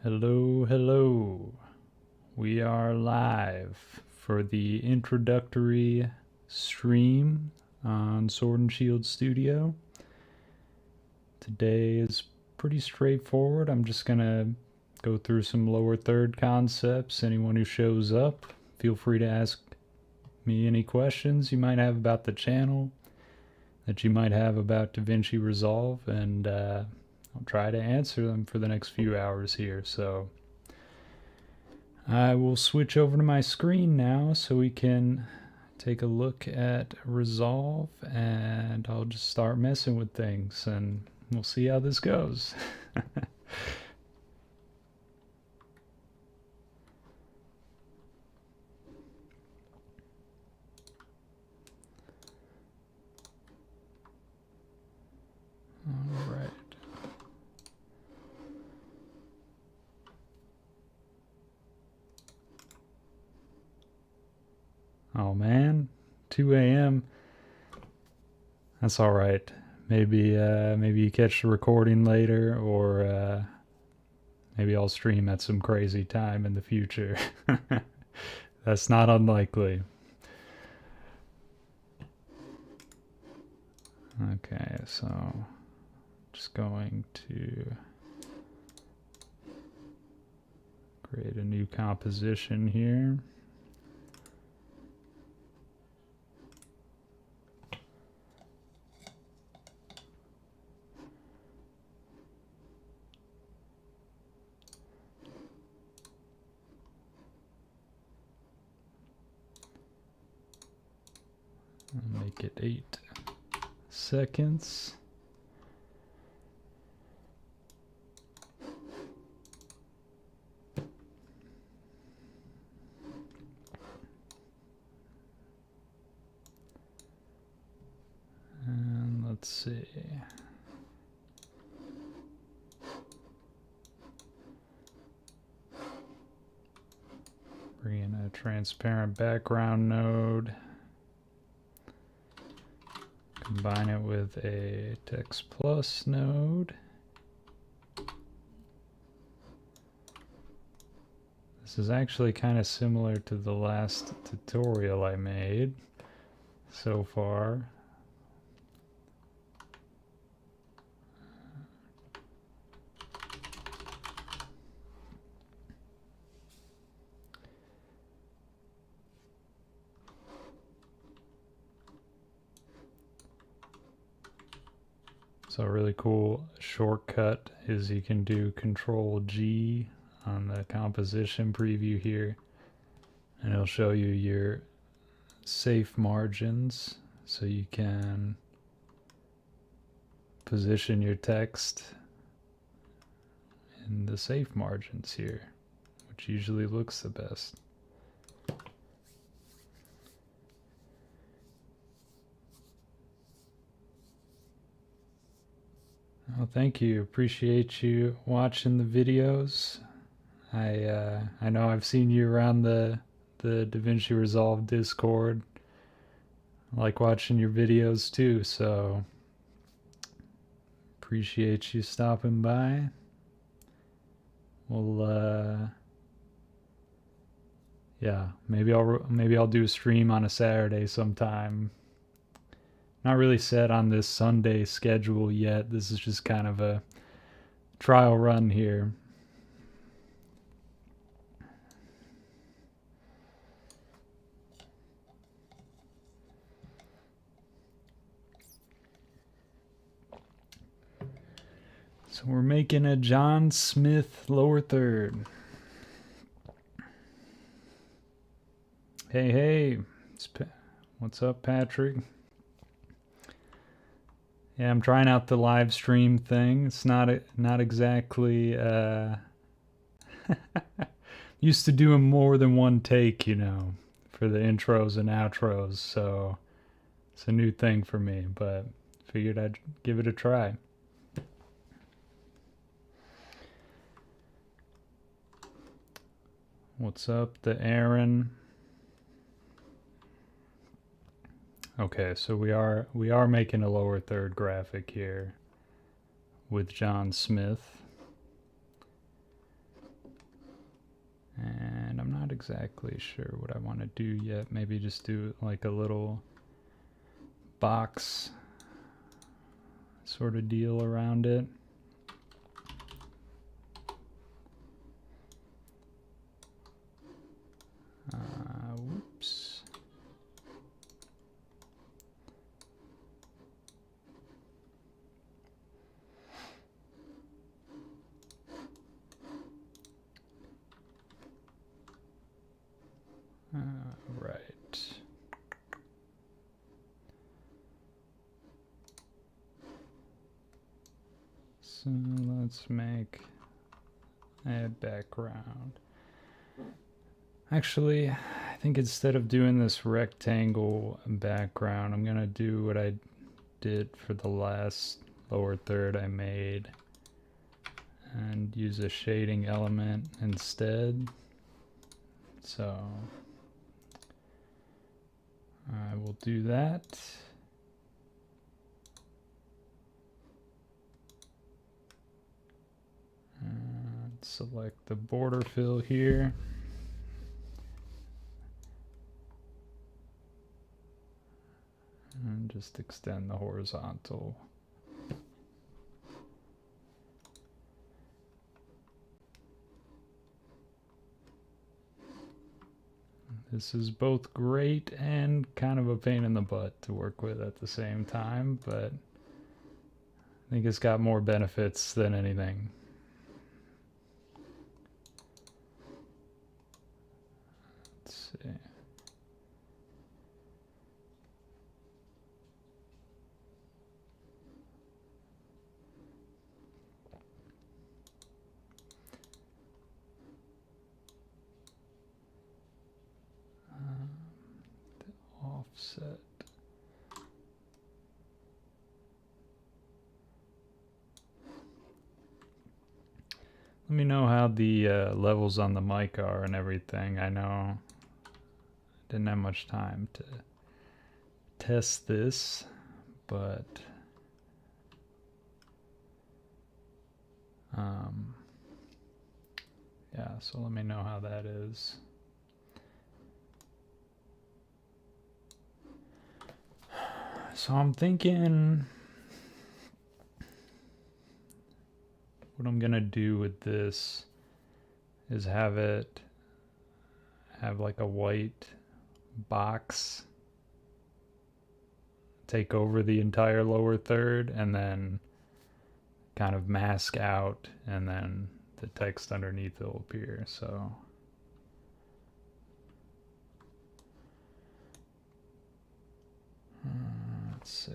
Hello, hello. We are live for the introductory stream on Sword and Shield Studio. Today is pretty straightforward. I'm just gonna go through some lower third concepts. Anyone who shows up, feel free to ask me any questions you might have about the channel, that you might have about DaVinci Resolve, and I'll try to answer them for the next few hours here. So I will switch over to my screen now so we can take a look at Resolve, and I'll just start messing with things and we'll see how this goes. All right. Oh man, 2 a.m. That's all right. Maybe you catch the recording later, or maybe I'll stream at some crazy time in the future. That's not unlikely. Okay, so just going to create a new composition here. I'll make it 8 seconds. And let's see. Bring in a transparent background node. Combine it with a text plus node. This is actually kind of similar to the last tutorial I made so far. So a really cool shortcut is you can do Control G on the composition preview here, and it'll show you your safe margins, so you can position your text in the safe margins here, which usually looks the best. Well, thank you. Appreciate you watching the videos. I know I've seen you around the DaVinci Resolve Discord. I like watching your videos too, so appreciate you stopping by. Well, yeah, maybe I'll do a stream on a Saturday sometime. Not really set on this Sunday schedule yet. This is just kind of a trial run here. So we're making a John Smith lower third. Hey, what's up, Patrick? Yeah, I'm trying out the live stream thing. It's not exactly used to doing more than one take, you know, for the intros and outros, so it's a new thing for me, but figured I'd give it a try. What's up, the Aaron? Okay, so we are making a lower third graphic here with John Smith. exactly sure what I want to do yet. Maybe just do like a little box sort of deal around it. Whoops. Right. So let's make a background. Actually, I think instead of doing this rectangle background, I'm gonna do what I did for the last lower third I made and use a shading element instead. So I will do that. And select the border fill here. And just extend the horizontal. This is both great and kind of a pain in the butt to work with at the same time, but I think it's got more benefits than anything. Let's see. The offset. Let me know how the levels on the mic are and everything. I know I didn't have much time to test this, but yeah, so let me know how that is. So I'm thinking what I'm gonna do with this is have like a white box take over the entire lower third and then kind of mask out, and then the text underneath will appear. So let's see.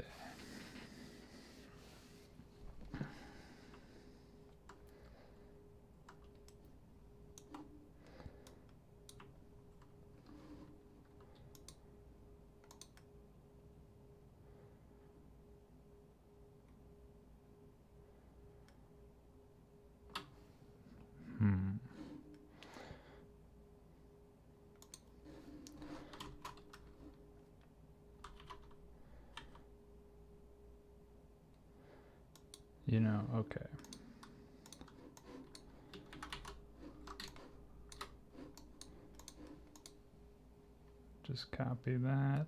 You know, okay. Just copy that.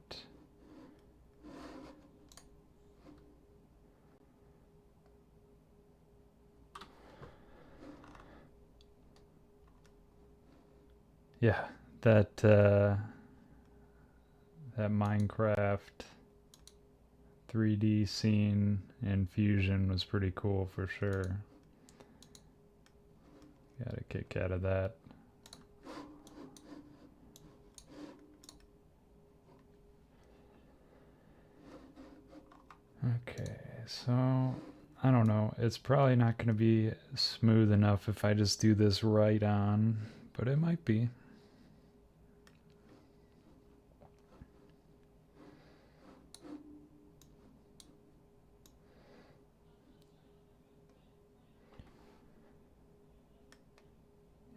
Yeah, that Minecraft 3D scene in Fusion was pretty cool for sure. Got a kick out of that. Okay, so I don't know. It's probably not going to be smooth enough if I just do this right on, but it might be.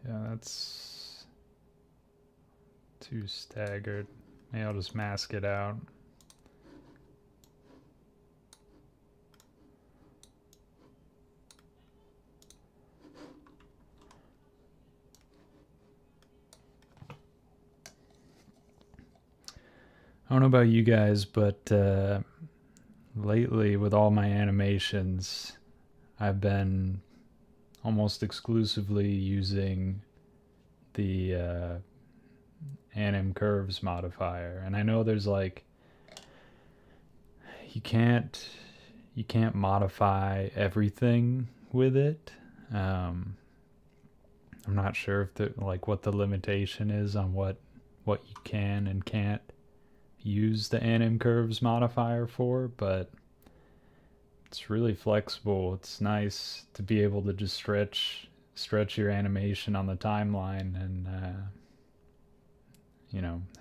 Yeah, that's too staggered. Maybe I'll just mask it out. I don't know about you guys, but lately with all my animations, I've been almost exclusively using the anim curves modifier. And I know there's like, you can't modify everything with it. I'm not sure if what the limitation is on what you can and can't use the anim curves modifier for, but it's really flexible. It's nice to be able to just stretch your animation on the timeline and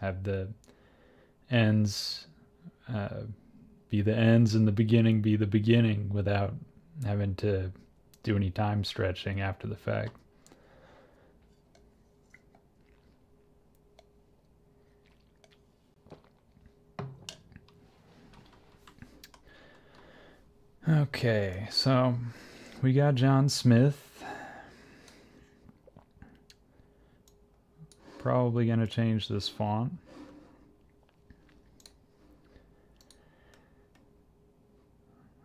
have the ends be the ends and the beginning be the beginning without having to do any time stretching after the fact. Okay, so we got John Smith. Probably going to change this font.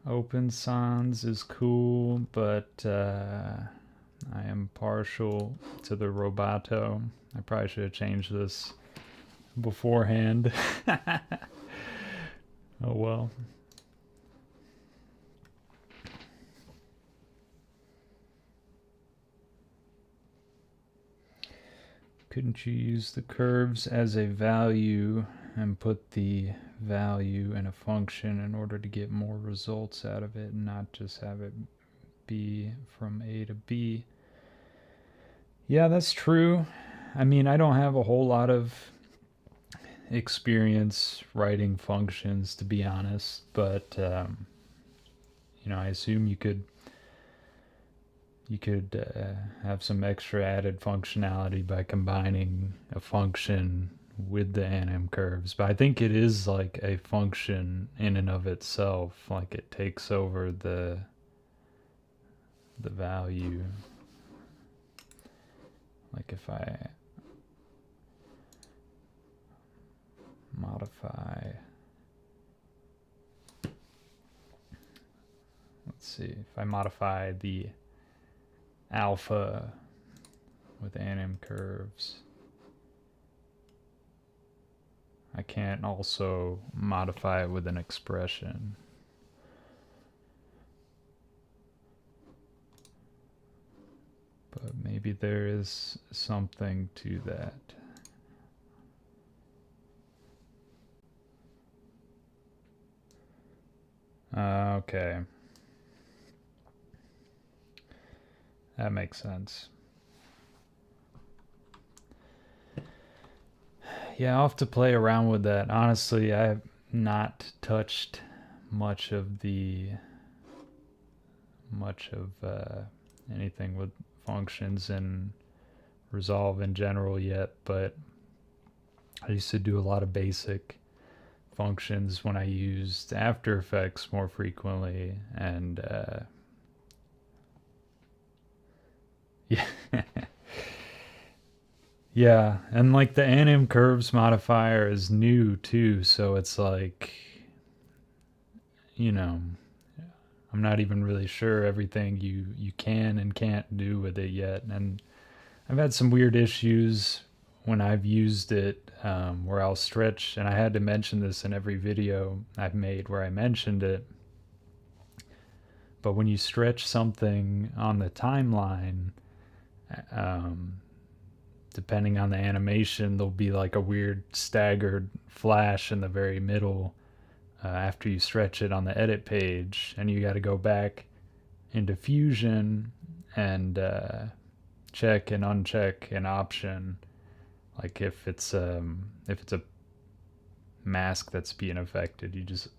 Open Sans is cool, but I am partial to the Roboto. I probably should have changed this beforehand. Oh well. Couldn't you use the curves as a value and put the value in a function in order to get more results out of it and not just have it be from A to B? Yeah, that's true. I mean, I don't have a whole lot of experience writing functions, to be honest, but I assume you could have some extra added functionality by combining a function with the anim curves. But I think it is like a function in and of itself, like it takes over the value. Like if I modify, let's see, if I modify the alpha with anim curves, I can't also modify it with an expression. But maybe there is something to that. Okay. That makes sense. Yeah, I'll have to play around with that. Honestly, I have not touched much of anything with functions and Resolve in general yet, but I used to do a lot of basic functions when I used After Effects more frequently, and yeah. Yeah, and like the anim curves modifier is new too, so it's like, I'm not even really sure everything you can and can't do with it yet. And I've had some weird issues when I've used it, where I'll stretch, and I had to mention this in every video I've made where I mentioned it. But when you stretch something on the timeline, depending on the animation, there'll be like a weird staggered flash in the very middle after you stretch it on the edit page, and you got to go back into Fusion and check and uncheck an option. Like if it's a mask that's being affected, you just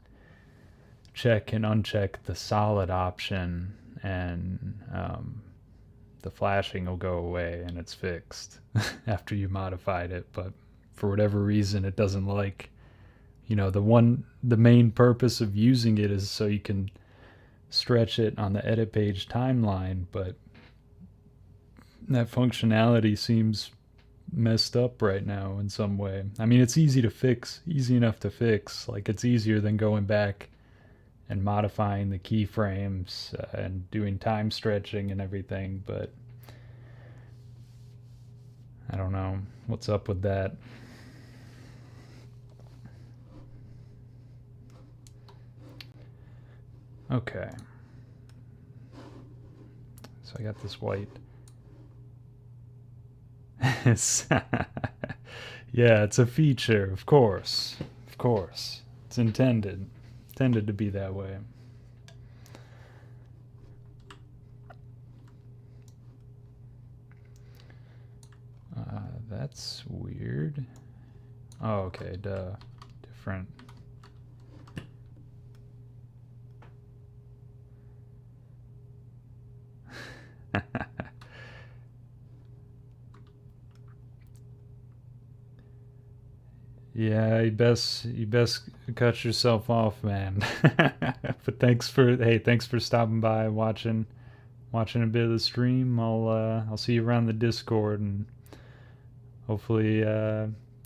check and uncheck the solid option, and the flashing will go away and it's fixed after you modified it. But for whatever reason, it doesn't like, the main purpose of using it is so you can stretch it on the edit page timeline, but that functionality seems messed up right now in some way. I mean, it's easy to fix, easy enough to fix. Like, it's easier than going back and modifying the keyframes and doing time stretching and everything, but I don't know what's up with that. Okay. So I got this white. Yeah, it's a feature, of course. Of course. It's intended to be that way. That's weird. Oh, okay, duh. Different. Yeah, you best cut yourself off, man. But thanks for stopping by and watching a bit of the stream. I'll see you around the Discord and hopefully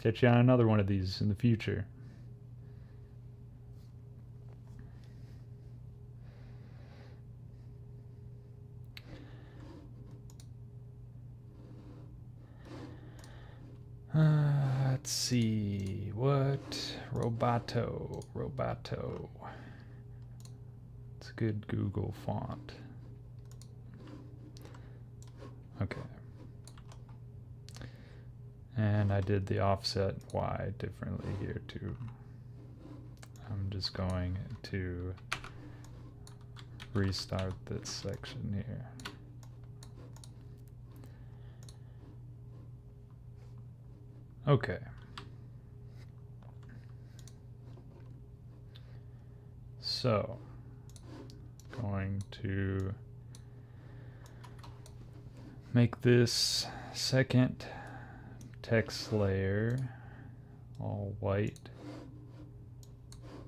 get you on another one of these in the future. Let's see. What? Roboto. It's a good Google font. Okay. And I did the offset Y differently here too. I'm just going to restart this section here. Okay. So, going to make this second text layer all white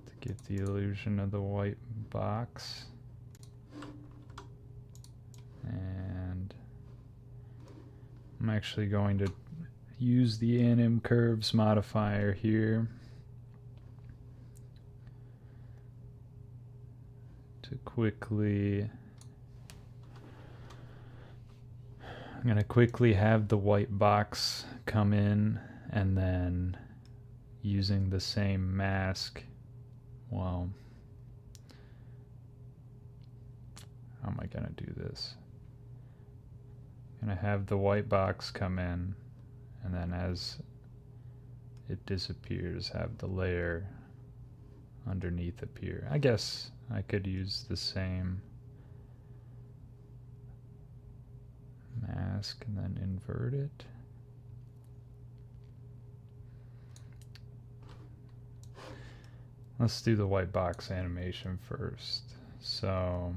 to get the illusion of the white box. And I'm actually going to use the anim curves modifier here to quickly, I'm going to quickly have the white box come in, and then using the same mask, well, how am I going to do this? I'm going to have the white box come in, and then as it disappears, have the layer underneath appear. I guess I could use the same mask and then invert it. Let's do the white box animation first. So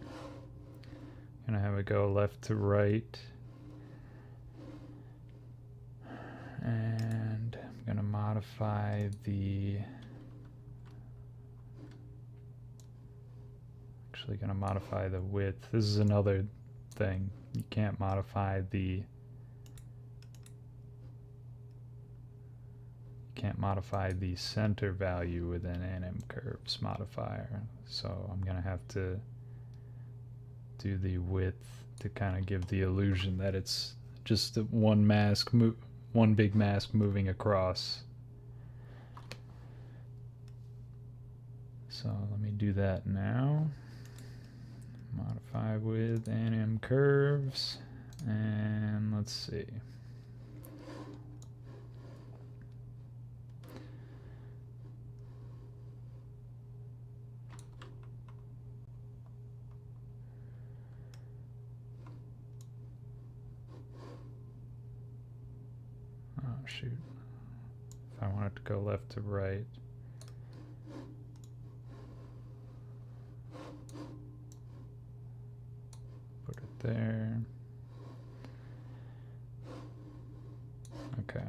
I'm gonna have it go left to right, and I'm gonna modify the, actually gonna modify the width. This is another thing. You can't modify the center value within anim curves modifier. So I'm gonna have to do the width to kind of give the illusion that it's just one mask, one big mask moving across. So let me do that now. Modify with anim curves, and let's see. Oh shoot. If I want it to go left to right. Put it there. Okay.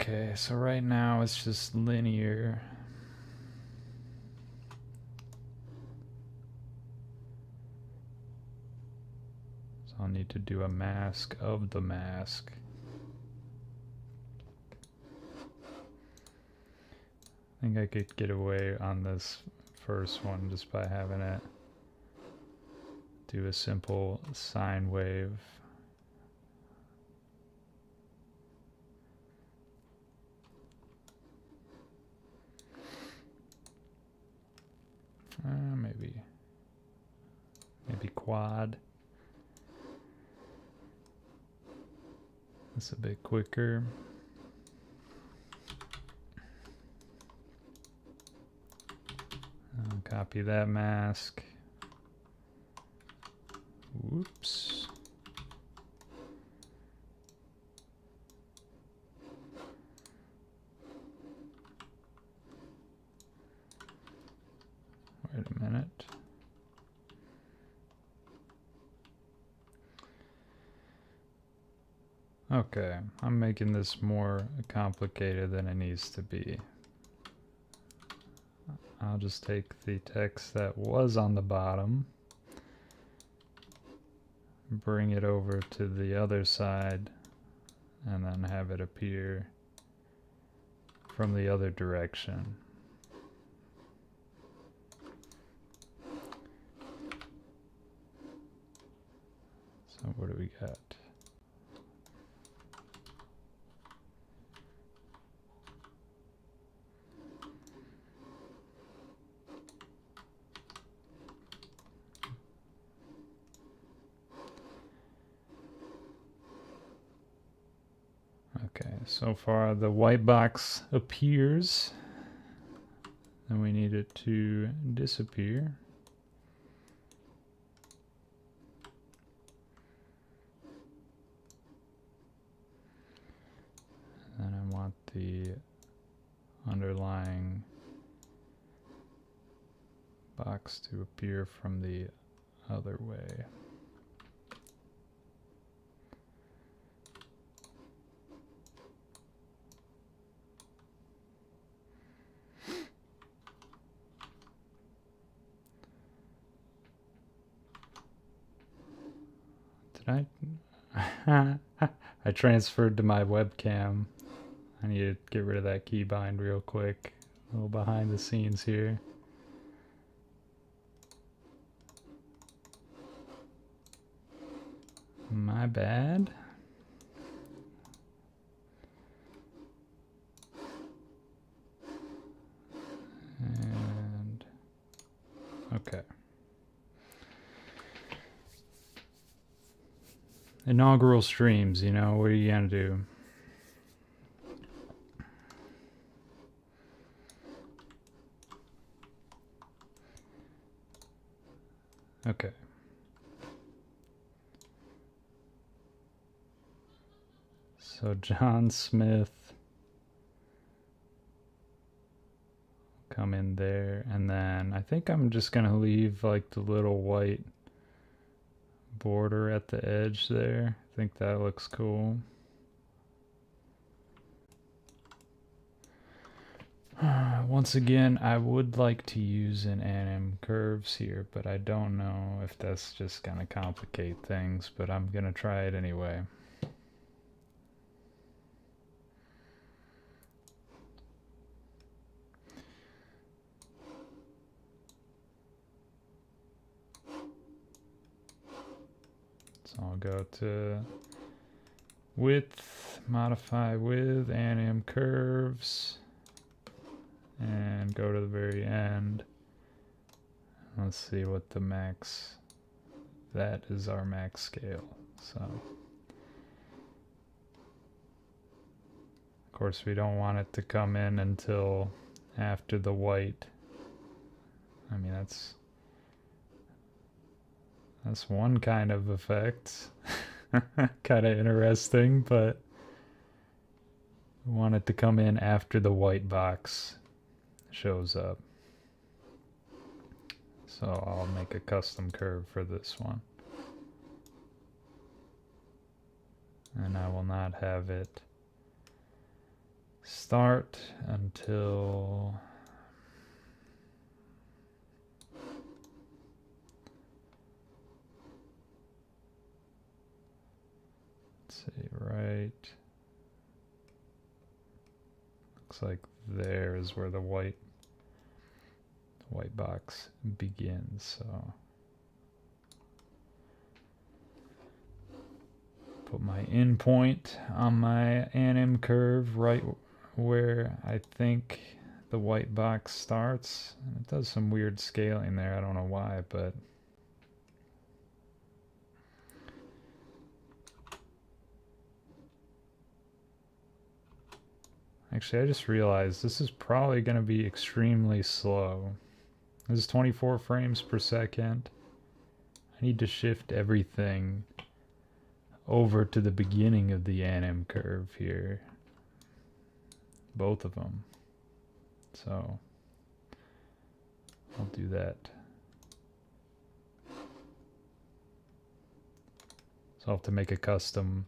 Okay, so right now it's just linear. So I'll need to do a mask of the mask. I think I could get away on this first one just by having it do a simple sine wave. Maybe quad. That's a bit quicker. I'll copy that mask. Whoops. Wait a minute. Okay, I'm making this more complicated than it needs to be. I'll just take the text that was on the bottom, bring it over to the other side, and then have it appear from the other direction. So what do we got? Okay, so far the white box appears, and we need it to disappear. And I want the underlying box to appear from the other way. Did I? I transferred to my webcam. I need to get rid of that keybind real quick. A little behind the scenes here. My bad. And okay. Inaugural streams, you know, what are you gonna do? Okay. So John Smith come in there, and then I think I'm just gonna leave like the little white border at the edge there. I think that looks cool. Once again, I would like to use an anim curves here, but I don't know if that's just gonna complicate things, but I'm gonna try it anyway. So I'll go to width, modify with anim curves, and go to the very end. Let's see what the max, that is our max scale. So of course we don't want it to come in until after the white. I mean, that's one kind of effect. Kind of interesting, but we want it to come in after the white box shows up. So I'll make a custom curve for this one. And I will not have it start until right. Looks like there is where the white box begins. So put my endpoint on my anim curve right where I think the white box starts. It does some weird scaling there. I don't know why, but actually, I just realized this is probably going to be extremely slow. This is 24 frames per second. I need to shift everything over to the beginning of the anim curve here. Both of them. So I'll do that. So I'll have to make a custom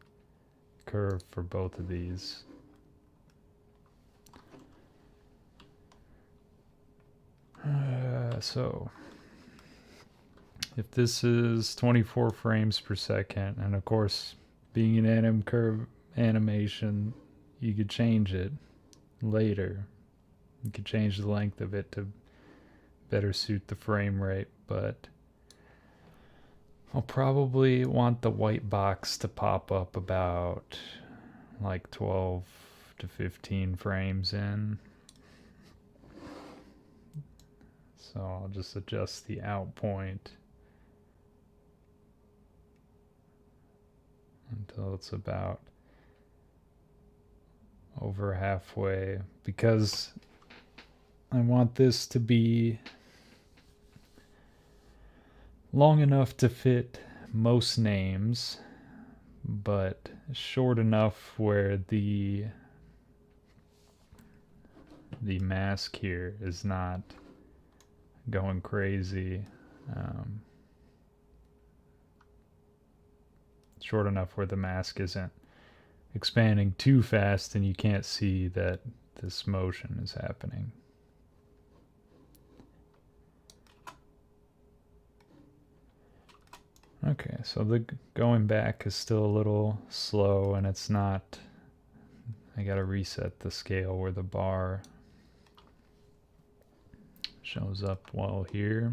curve for both of these. So if this is 24 frames per second, and of course being an anim curve animation, you could change it later. You could change the length of it to better suit the frame rate, but I'll probably want the white box to pop up about like 12 to 15 frames in. So I'll just adjust the out point until it's about over halfway, because I want this to be long enough to fit most names, but short enough where the mask here is not going crazy. Short enough where the mask isn't expanding too fast and you can't see that this motion is happening. Okay, so the going back is still a little slow, and it's not, I gotta reset the scale where the bar shows up well here.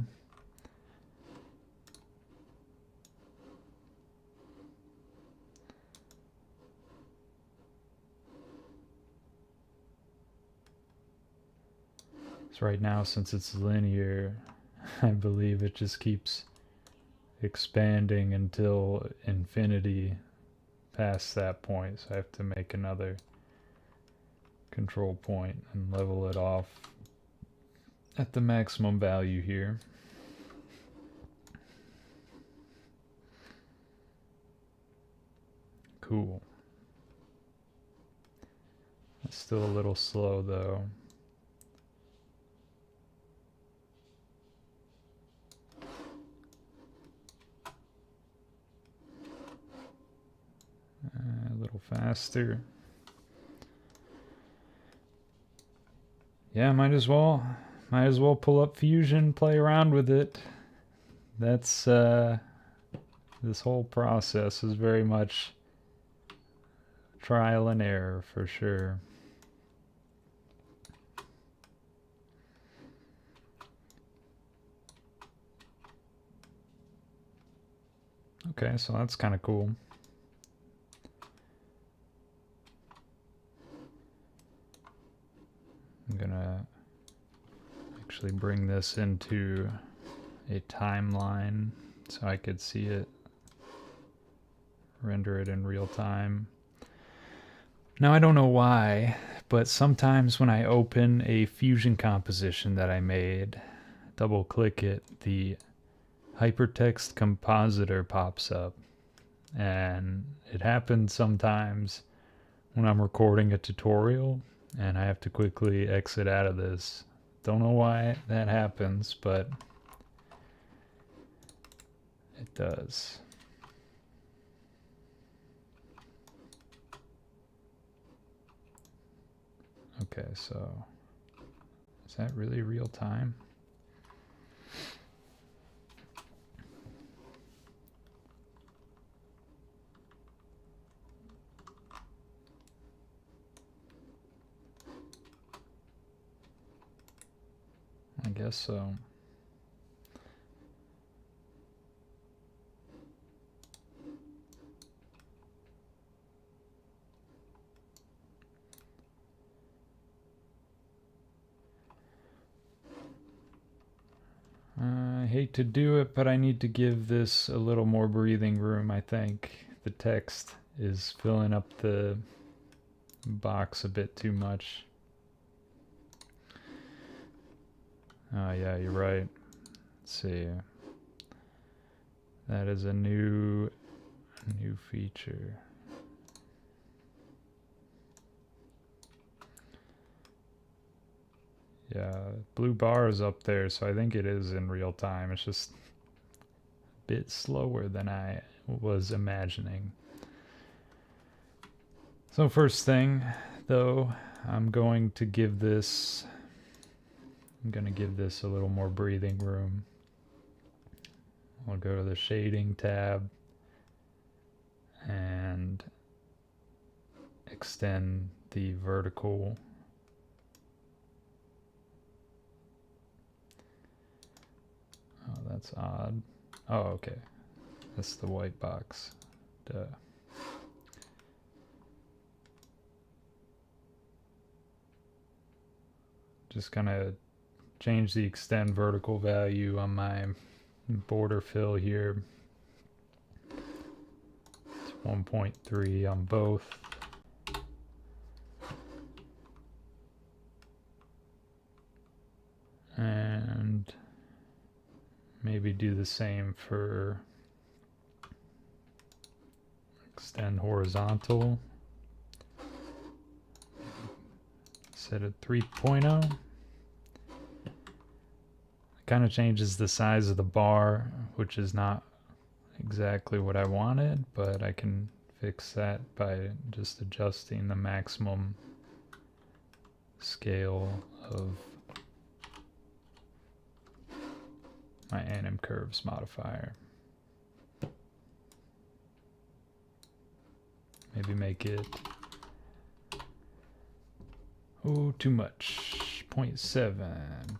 So right now, since it's linear, I believe it just keeps expanding until infinity past that point. So I have to make another control point and level it off at the maximum value here. Cool. It's still a little slow though. A little faster. Yeah, might as well pull up Fusion, play around with it. That's this whole process is very much trial and error for sure. Okay, so that's kind of cool. I'm gonna actually bring this into a timeline so I could see it, render it in real time. Now I don't know why, but sometimes when I open a Fusion composition that I made, double click it, the hypertext compositor pops up, and it happens sometimes when I'm recording a tutorial and I have to quickly exit out of this. Don't know why that happens, but it does. Okay, so is that really real time? I guess so. I hate to do it, but I need to give this a little more breathing room, I think. The text is filling up the box a bit too much. Oh yeah, you're right. Let's see. That is a new feature. Yeah, blue bar is up there, so I think it is in real time. It's just a bit slower than I was imagining. So first thing, though, I'm going to give this a little more breathing room. I'll go to the shading tab and extend the vertical. Oh, that's odd. Oh, okay. That's the white box. Duh. Just gonna change the extend vertical value on my border fill here. It's 1.3 on both. And maybe do the same for extend horizontal. Set it 3.0. Kind of changes the size of the bar, which is not exactly what I wanted, but I can fix that by just adjusting the maximum scale of my anim curves modifier. Maybe make it, oh, too much. 0.7,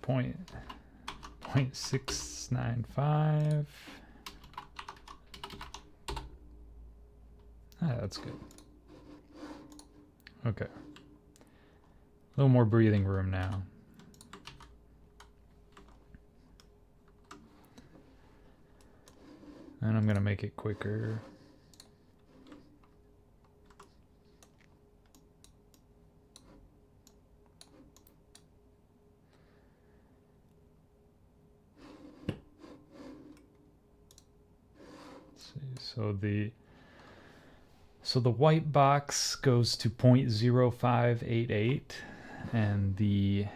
0.695. Ah, that's good. Okay. A little more breathing room now. And I'm going to make it quicker. Let's see. So the white box goes to 0.0588 and the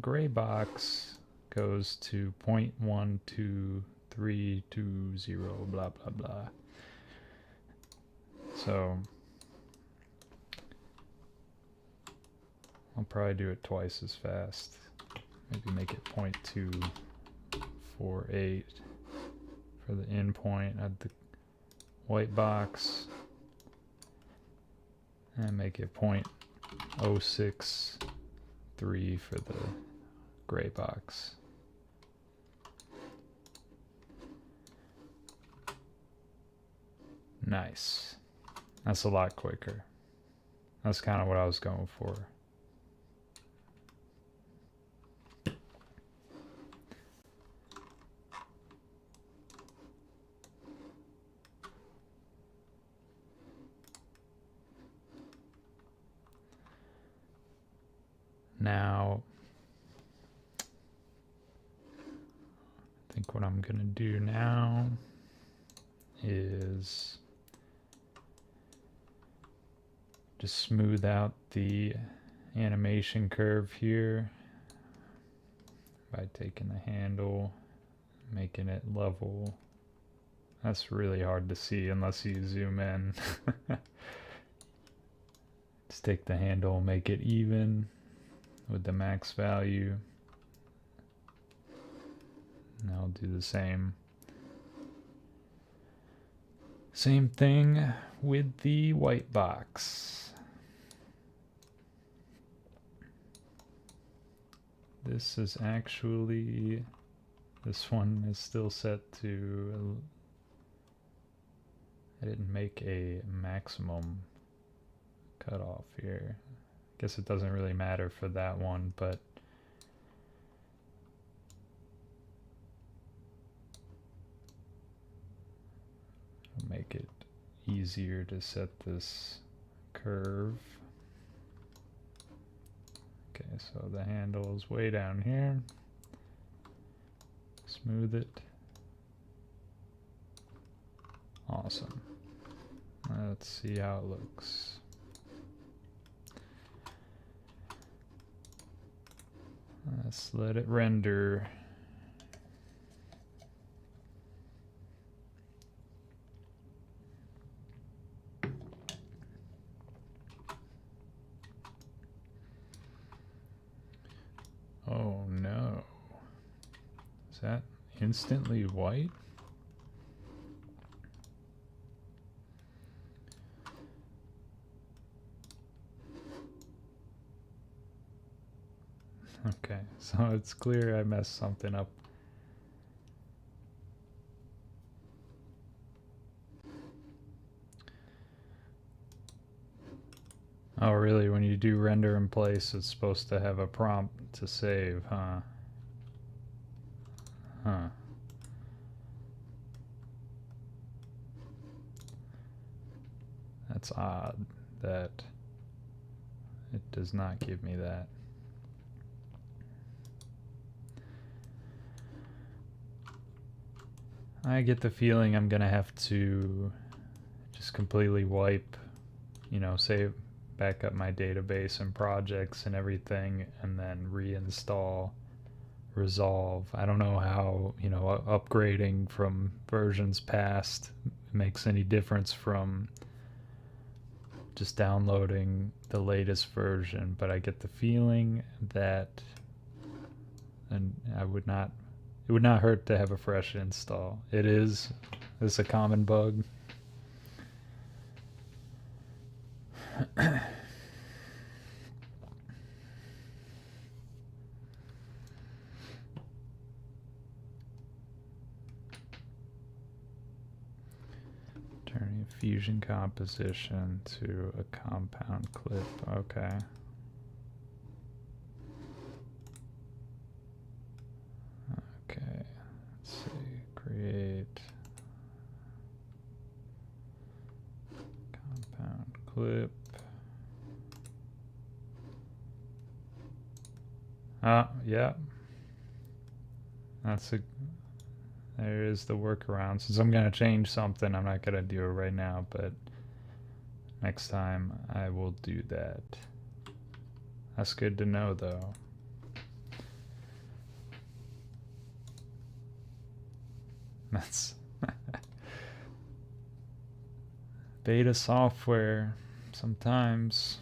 gray box goes to 0.12320, blah blah blah. So I'll probably do it twice as fast. Maybe make it 0.248 for the endpoint at the white box, and make it 0.063 for the gray box. Nice. That's a lot quicker. That's kind of what I was going for. Now, I think what I'm going to do now is just smooth out the animation curve here by taking the handle, making it level. That's really hard to see unless you zoom in. take the handle, make it even with the max value. And I'll do the same thing with the white box. This is actually, this one is still set to, I didn't make a maximum cutoff here. Guess it doesn't really matter for that one, but it'll make it easier to set this curve. Okay, so the handle is way down here. Smooth it. Awesome. Let's see how it looks. Let's let it render. Oh no. Is that instantly white? Okay, so it's clear I messed something up. Oh really, when you do render in place, it's supposed to have a prompt to save, huh? Huh. That's odd that it does not give me that. I get the feeling I'm gonna have to just completely wipe, you know, save, back up my database and projects and everything, and then reinstall Resolve. I don't know how, you know, upgrading from versions past makes any difference from just downloading the latest version, but I get the feeling that, and it would not hurt to have a fresh install. It's a common bug. Turning a fusion composition to a compound clip. Okay. Okay. Let's see. Create compound clip. Yeah. There is the workaround. Since I'm going to change something, I'm not going to do it right now, but next time I will do that. That's good to know, though. That's beta software sometimes.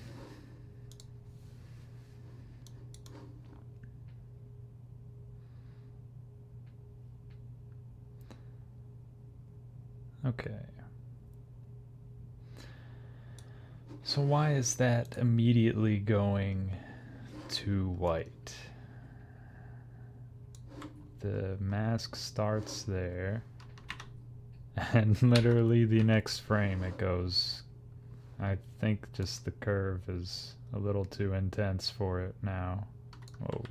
Okay. So why is that immediately going to white? The mask starts there, and literally the next frame it goes. I think just the curve is a little too intense for it now. Whoa.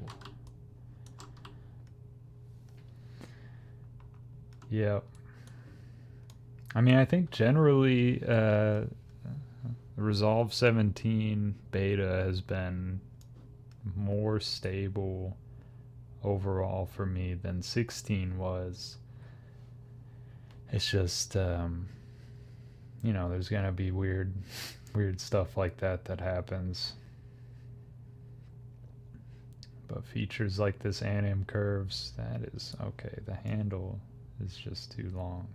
Yep. I mean, I think generally Resolve 17 beta has been more stable overall for me than 16 was. It's just, you know, there's gonna be weird stuff like that happens. But features like this anim curves, that is okay. The handle is just too long.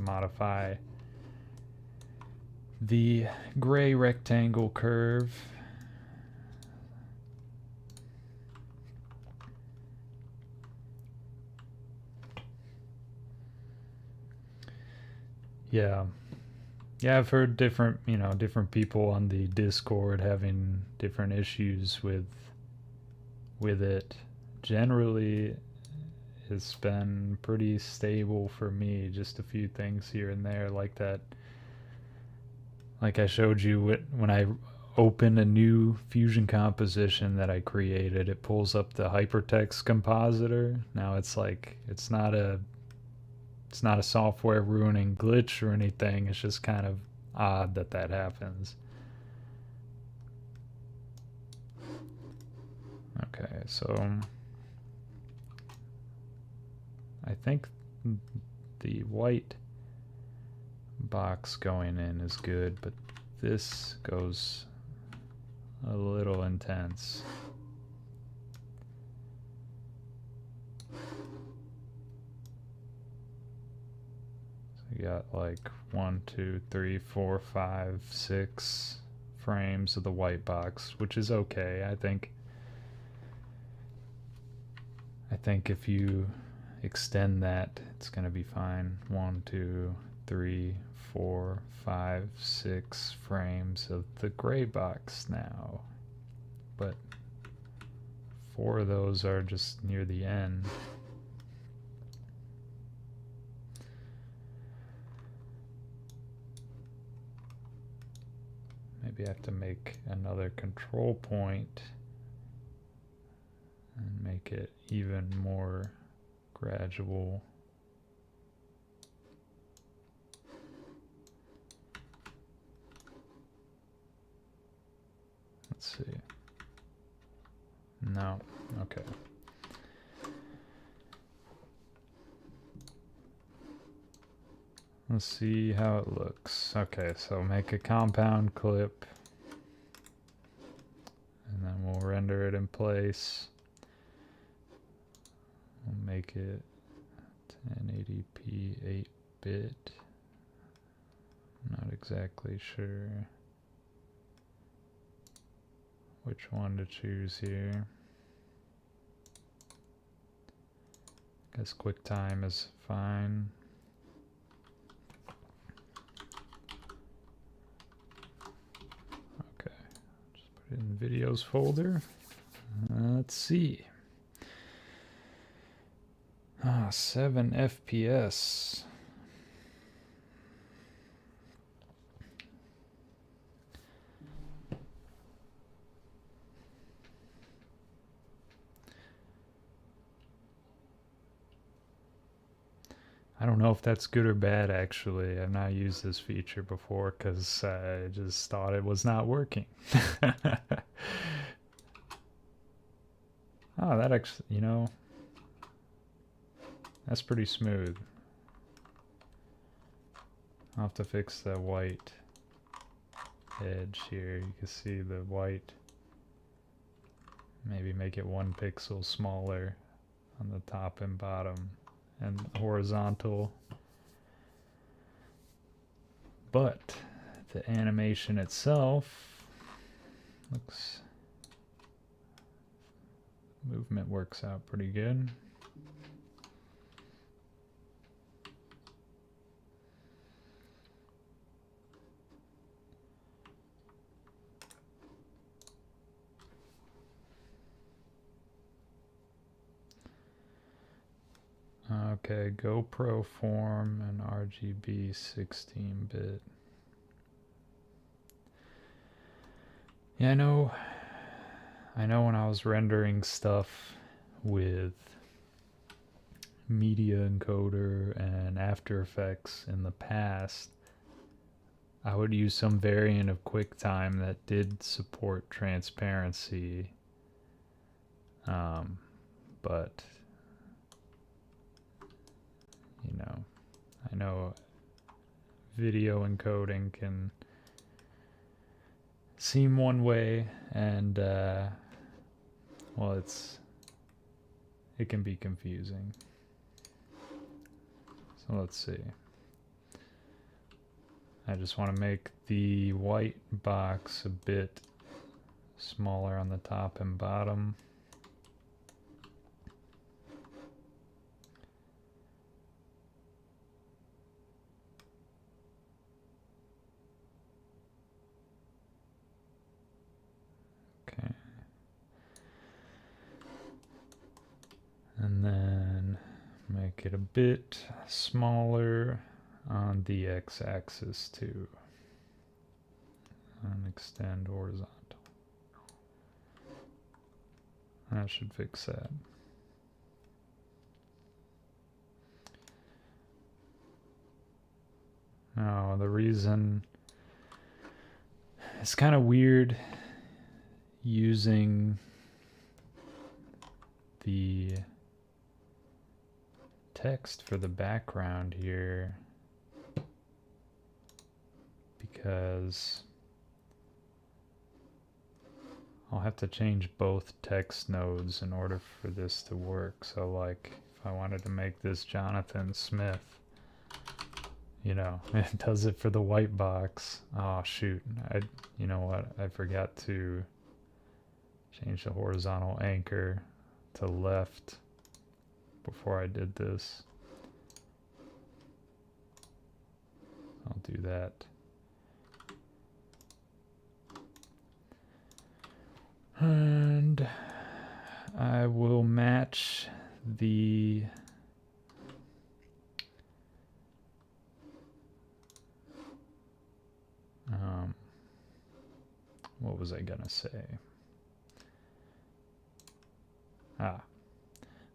modify the gray rectangle curve. Yeah. Yeah, I've heard different people on the Discord having different issues with it. Generally, it's been pretty stable for me. Just a few things here and there, like that. Like I showed you when I open a new Fusion composition that I created, it pulls up the hypertext compositor. Now it's like it's not a software ruining glitch or anything. It's just kind of odd that happens. Okay, so I think the white box going in is good, but this goes a little intense. You got like 1, 2, 3, 4, 5, 6 frames of the white box, which is okay. I think if you extend that, it's gonna be fine. 1, 2, 3, 4, 5, 6 frames of the gray box now, but 4 of those are just near the end. Maybe I have to make another control point and make it even more gradual. Let's see. No, okay. Let's see how it looks. Okay, so make a compound clip, and then we'll render it in place. We'll make it 1080p 8-bit. Not exactly sure which one to choose here. Guess QuickTime is fine. Okay, just put it in videos folder. Let's see. 7 FPS. I don't know if that's good or bad, actually. I've not used this feature before because I just thought it was not working. Oh, that actually, that's pretty smooth. I'll have to fix the white edge here. You can see the white. Maybe make it 1 pixel smaller on the top and bottom and horizontal. But the animation itself looks, movement works out pretty good. Okay, GoPro form and RGB 16-bit. Yeah, I know when I was rendering stuff with Media Encoder and After Effects in the past, I would use some variant of QuickTime that did support transparency, but I know video encoding can seem one way, and well, it can be confusing. So let's see. I just want to make the white box a bit smaller on the top and bottom. Okay. And then make it a bit smaller on the x-axis too. And extend horizontal. That should fix that. Now the reason it's kind of weird using the text for the background here because I'll have to change both text nodes in order for this to work. So like if I wanted to make this Jonathan Smith, you know, it does it for the white box. Oh shoot, you know what, I forgot to change the horizontal anchor to left before I did this. I'll do that. And I will match the what was I gonna say?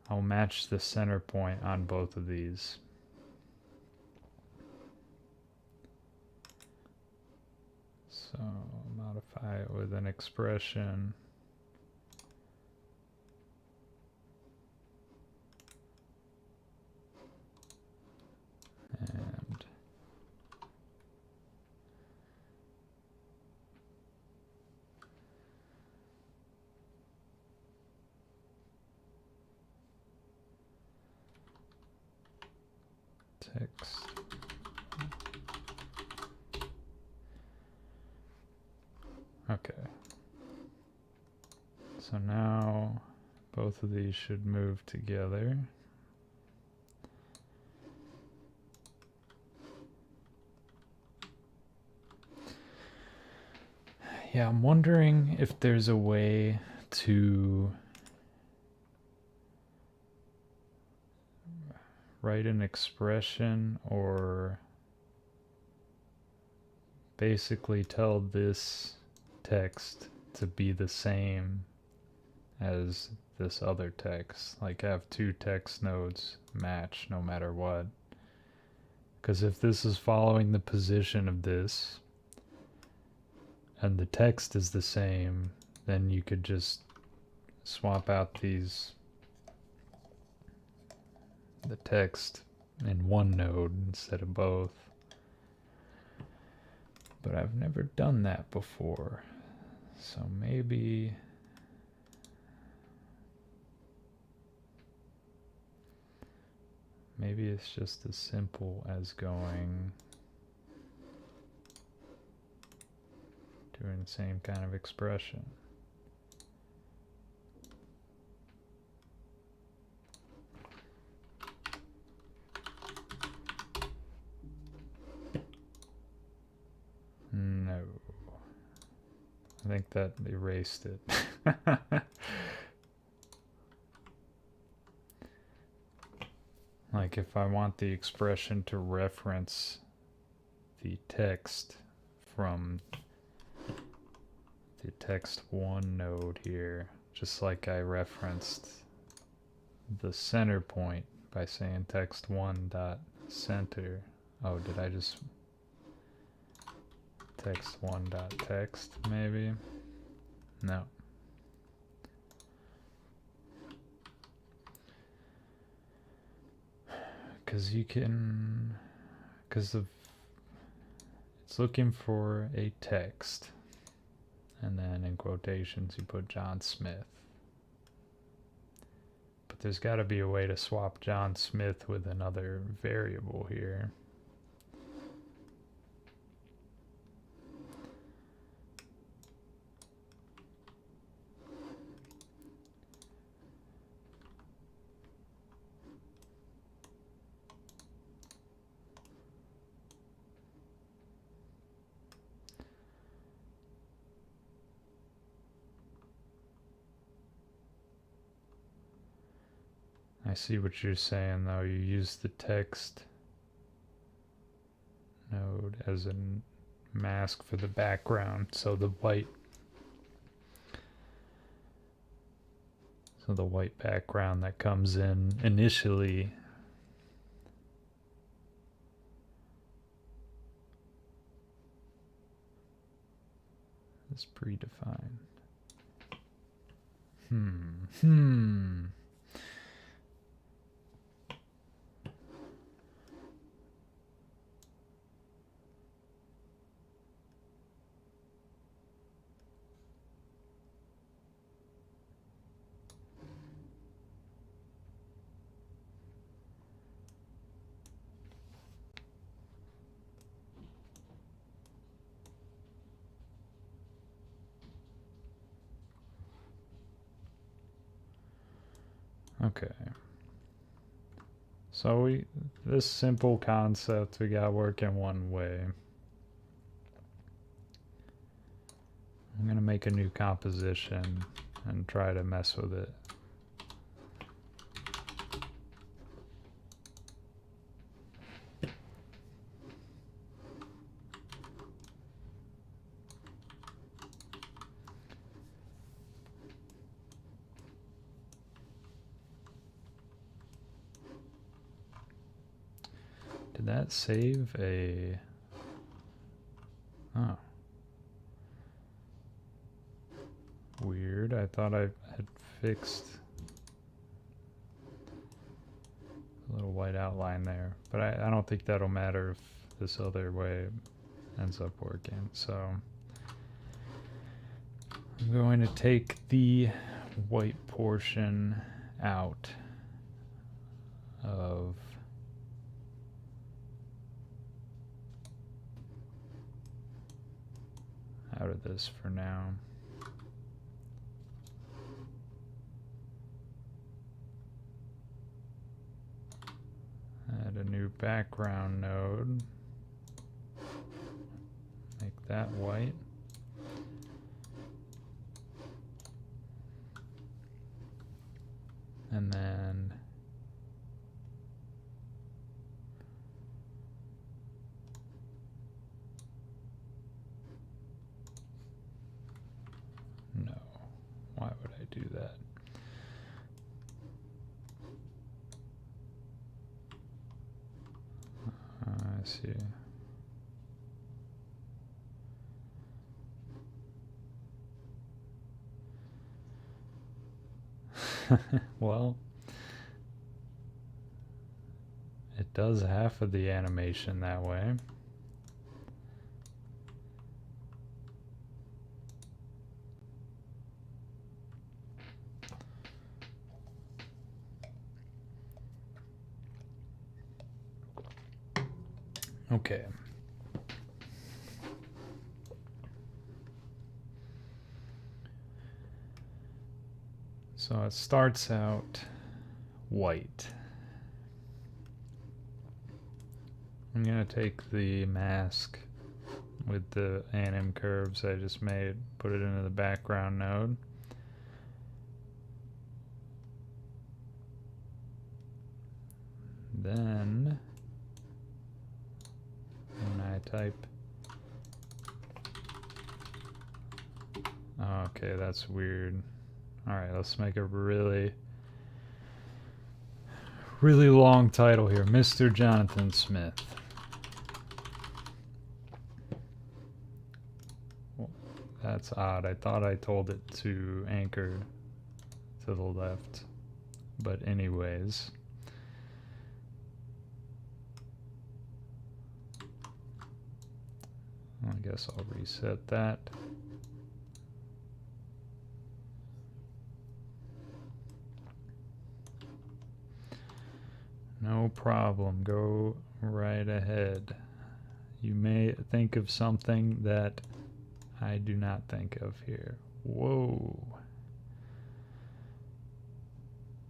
I'll match the center point on both of these. So modify it with an expression. And text. Okay. So now both of these should move together. Yeah, I'm wondering if there's a way to write an expression or basically tell this text to be the same as this other text. Like have two text nodes match no matter what. Because if this is following the position of this and the text is the same, then you could just swap out the text in one node instead of both. But I've never done that before. So maybe it's just as simple as doing the same kind of expression. No. I think that erased it. Like if I want the expression to reference the text from the text1 node here, just like I referenced the center point by saying text1.center. Oh, did I just text1.text maybe? No. Because you can, because it's looking for a text, and then in quotations you put John Smith. But there's got to be a way to swap John Smith with another variable here. I see what you're saying though. You use the text node as a mask for the background, so the white background that comes in initially is predefined. Okay. So this simple concept we got working one way. I'm gonna make a new composition and try to mess with it. Did that save a... Oh. Weird. I thought I had fixed a little white outline there. But I don't think that'll matter if this other way ends up working. So I'm going to take the white portion out of this for now. Add a new background node. Make that white. And then no. Why would I do that? I see. Well, it does half of the animation that way. Okay. So it starts out white. I'm going to take the mask with the anim curves I just made, put it into the background node. Then when I type, okay, that's weird. All right, let's make a really long title here. Mr. Jonathan Smith. Well, that's odd. I thought I told it to anchor to the left. But anyways. I guess I'll reset that. No problem. Go right ahead. You may think of something that I do not think of here. Whoa.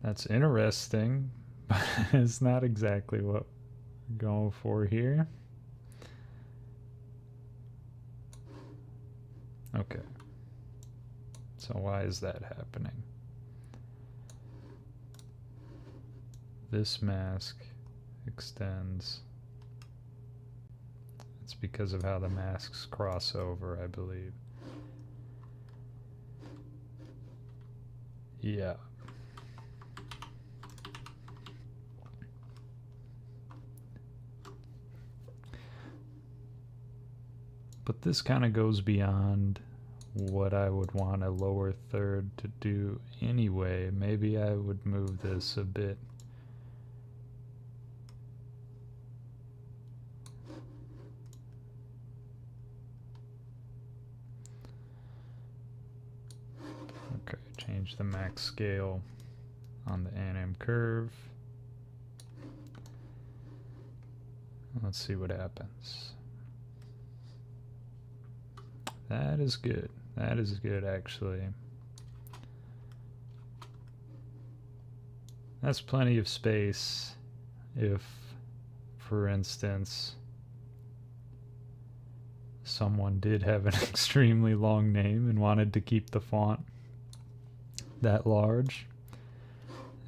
That's interesting, but it's not exactly what we're going for here. Okay. So why is that happening? this mask extends. It's because of how the masks cross over, I believe. Yeah. But this kind of goes beyond what I would want a lower third to do anyway. Maybe I would move this a bit. Okay, change the max scale on the anim curve. Let's see what happens. That is good. That is good, actually. That's plenty of space if, for instance, someone did have an extremely long name and wanted to keep the font that large.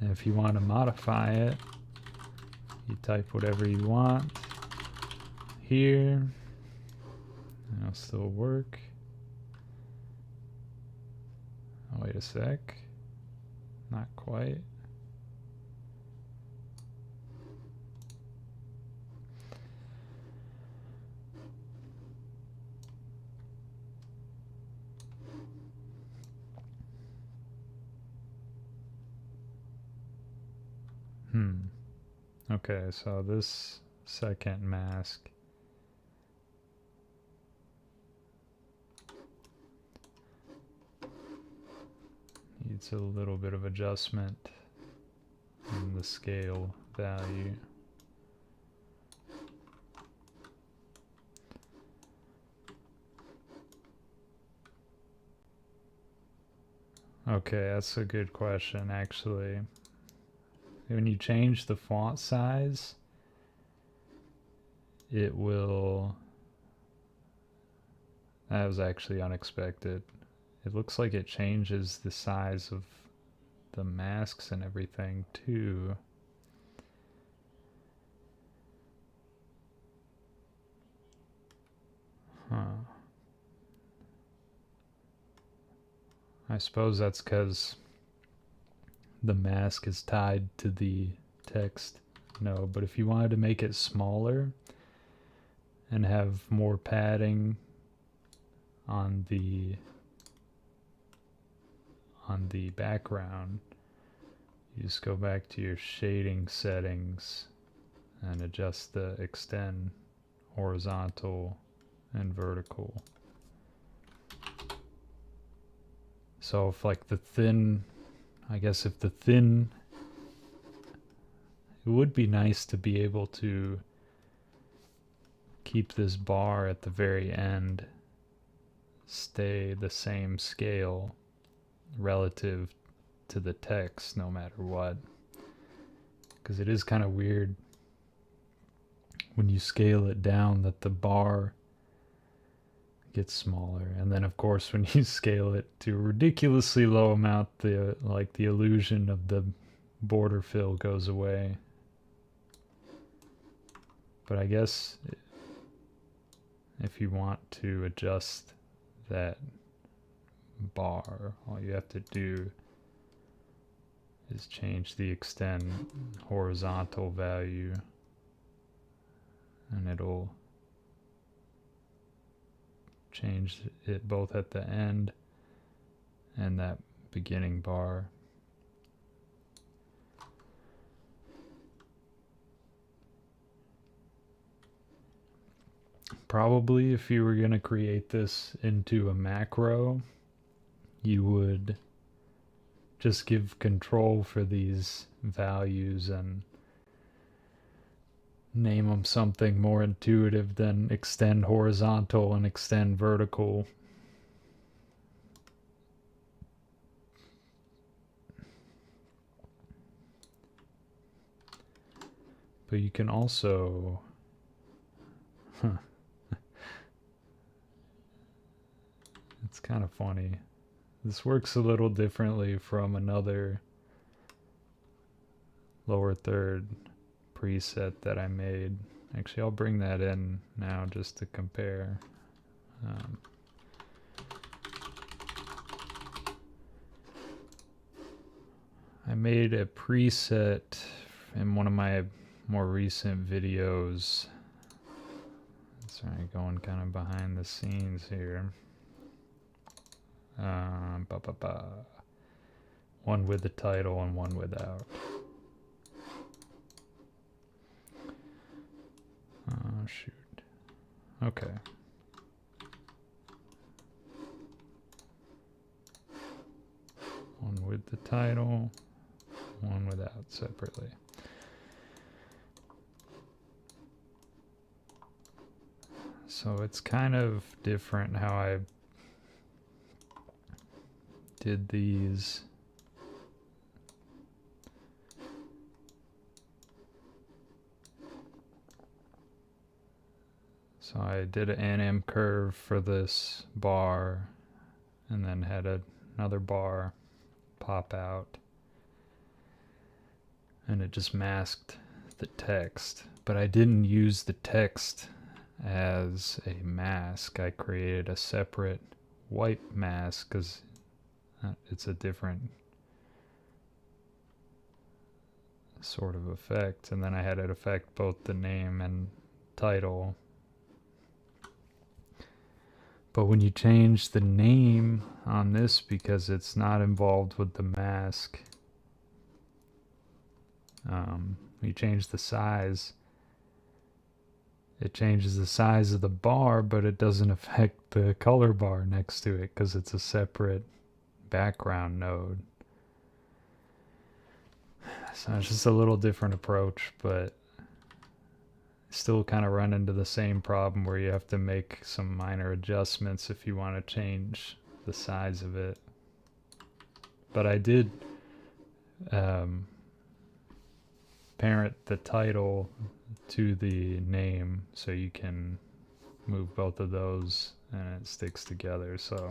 And if you want to modify it, you type whatever you want here, and it'll still work. Oh, wait a sec. Not quite. Okay, so this second mask needs a little bit of adjustment in the scale value. Okay, that's a good question, actually. When you change the font size, it will... That was actually unexpected. It looks like it changes the size of the masks and everything too. Huh. I suppose that's because the mask is tied to the text. No, but if you wanted to make it smaller and have more padding on the background, you just go back to your shading settings and adjust the extend horizontal and vertical. So if like the thin, I guess if the thin, it would be nice to be able to keep this bar at the very end stay the same scale relative to the text no matter what, because it is kind of weird when you scale it down that the bar gets smaller, and then of course when you scale it to a ridiculously low amount, the illusion of the border fill goes away. But I guess if you want to adjust that bar, all you have to do is change the extend horizontal value, and it'll change it both at the end and that beginning bar. Probably if you were going to create this into a macro, you would just give control for these values and name them something more intuitive than extend horizontal and extend vertical. But you can also... It's kind of funny. This works a little differently from another lower third preset that I made. Actually, I'll bring that in now just to compare. I made a preset in one of my more recent videos. Sorry, going kind of behind the scenes here. One with the title and one without. Oh, shoot. Okay. One with the title, one without separately. So it's kind of different how I did these. So I did an anim curve for this bar and then had another bar pop out, and it just masked the text. But I didn't use the text as a mask. I created a separate white mask because it's a different sort of effect, and then I had it affect both the name and title. But when you change the name on this, because it's not involved with the mask, you change the size, it changes the size of the bar, but it doesn't affect the color bar next to it because it's a separate background node. So it's just a little different approach, but still kind of run into the same problem where you have to make some minor adjustments if you want to change the size of it. But I did parent the title to the name, so you can move both of those and it sticks together. So,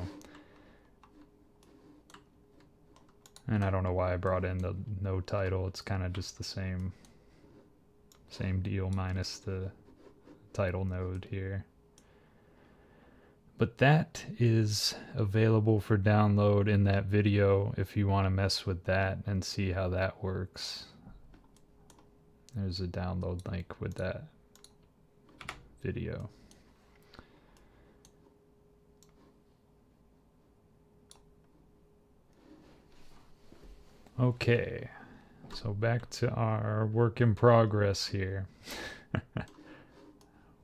and I don't know why I brought in the no title. It's kind of just the same deal minus the title node here. But that is available for download in that video if you want to mess with that and see how that works. There's a download link with that video. Okay, so back to our work in progress here.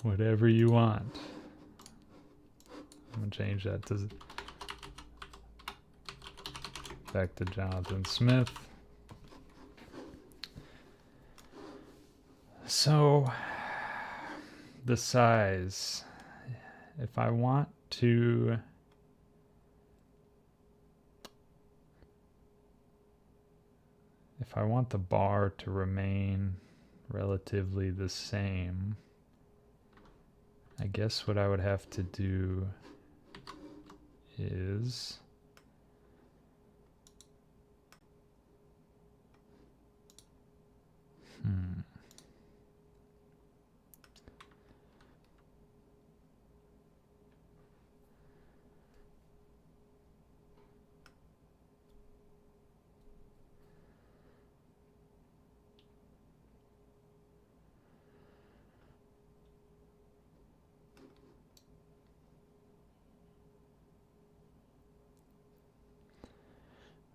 Whatever you want. I'm gonna change that to back to Jonathan Smith. So the size, if I want to the bar to remain relatively the same, I guess what I would have to do is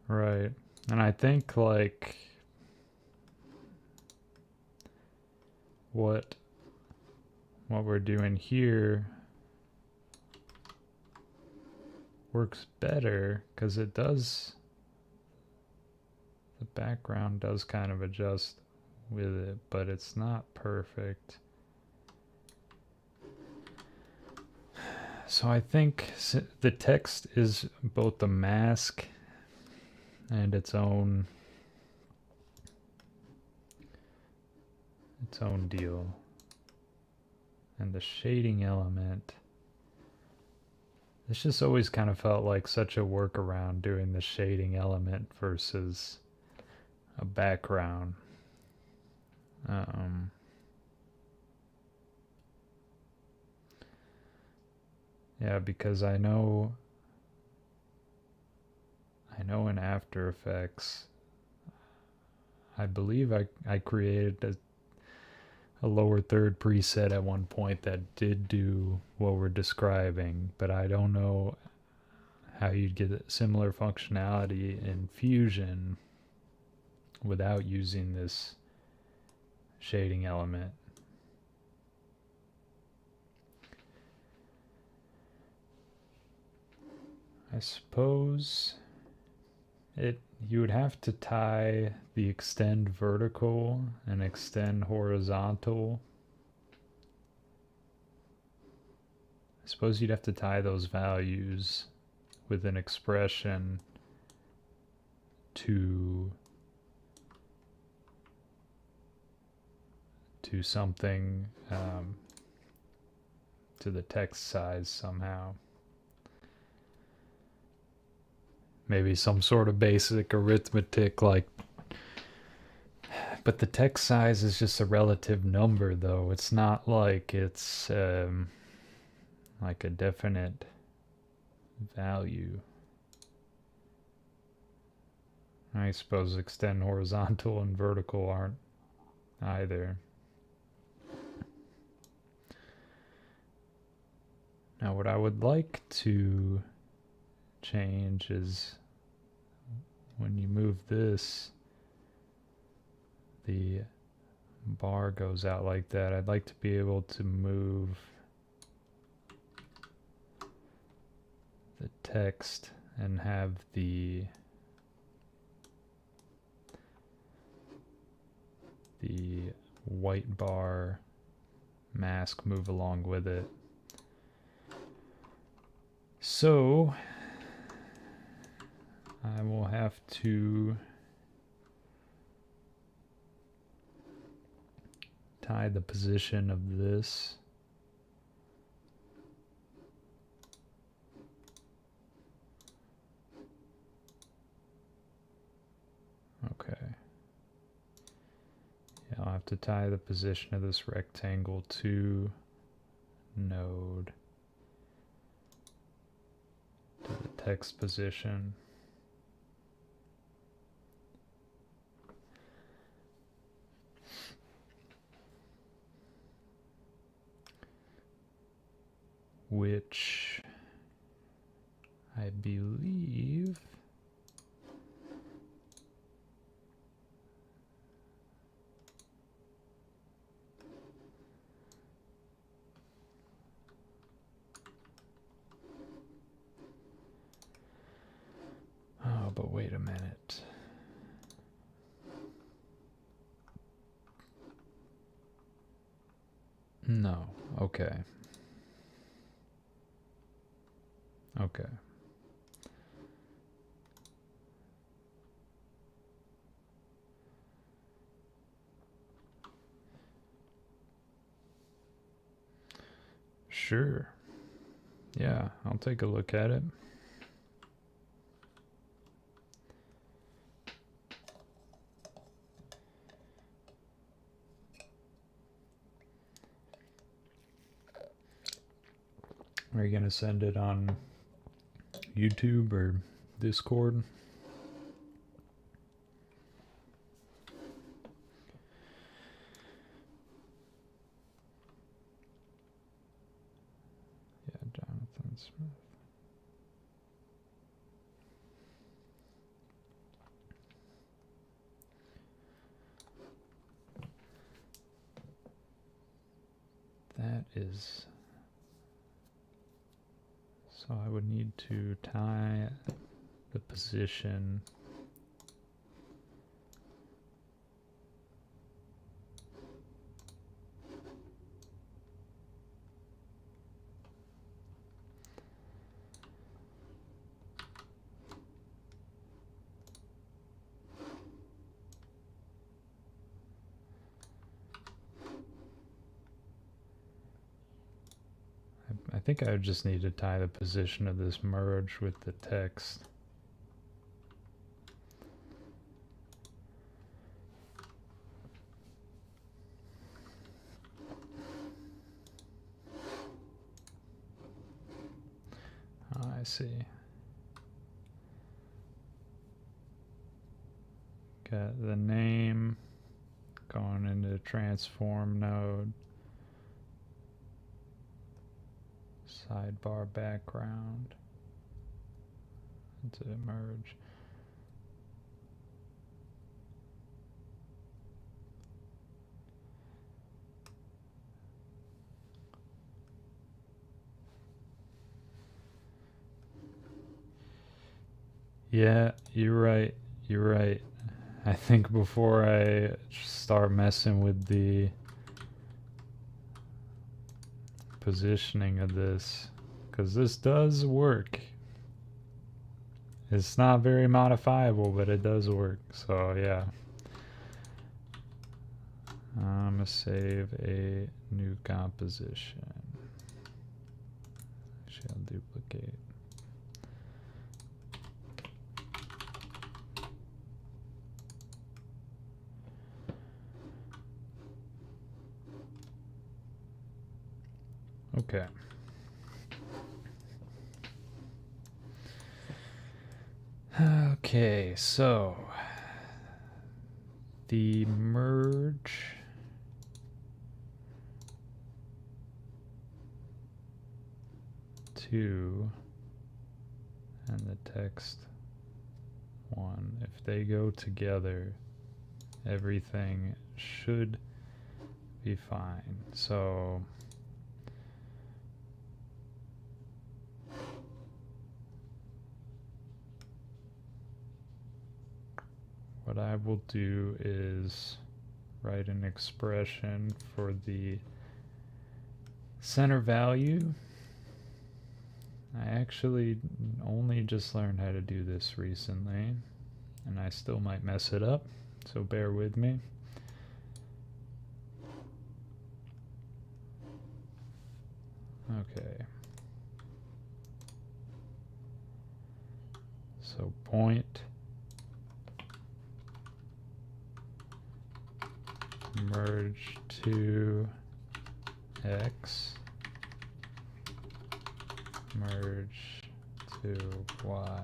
right. And I think like what we're doing here works better because it does, the background does kind of adjust with it, but it's not perfect. So I think the text is both a mask and its own deal. And the shading element, this just always kind of felt like such a workaround doing the shading element versus a background. Yeah, because I know in After Effects, I believe I created a lower third preset at one point that did do what we're describing, but I don't know how you'd get similar functionality in Fusion without using this shading element. I suppose you would have to tie the extend vertical and extend horizontal. I suppose you'd have to tie those values with an expression to something, to the text size somehow. Maybe some sort of basic arithmetic, like, but the text size is just a relative number, though. It's not like it's like a definite value. I suppose extend horizontal and vertical aren't either. Now what I would like to change is when you move this, the bar goes out like that. I'd like to be able to move the text and have the white bar mask move along with it. So I will have to tie the position of this. Okay. Yeah, I'll have to tie the position of this rectangle to node, to the text position. Which I believe but wait a minute. No, okay. Okay. Sure. Yeah, I'll take a look at it. Are you gonna send it on YouTube or Discord? Yeah, Jonathan Smith. That is... So I would need to tie the position . I think I would just need to tie the position of this merge with the text. see. Got the name going into transform node. Sidebar background to merge. Yeah, you're right. You're right. I think before I start messing with the positioning of this, because this does work. It's not very modifiable, but it does work. So yeah. I'm gonna save a new composition. Actually, I'll duplicate. Okay. Okay, so the merge two and the text one, if they go together, everything should be fine. So what I will do is write an expression for the center value. I actually only just learned how to do this recently, and I still might mess it up, so bear with me. Okay. So point merge to X merge to Y.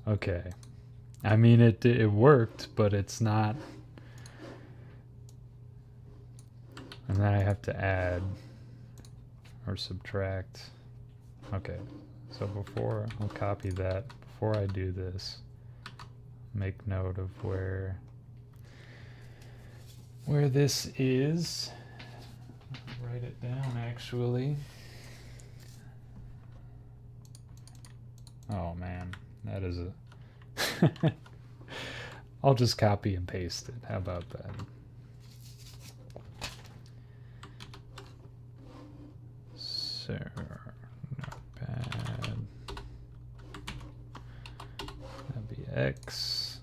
Okay. I mean, it worked, but it's not. And then I have to add or subtract. Okay. So before, I'll copy that. Before I do this, make note of where this is. I'll write it down actually. Oh man, that is a I'll just copy and paste it. How about that? So notepad, that'd be X,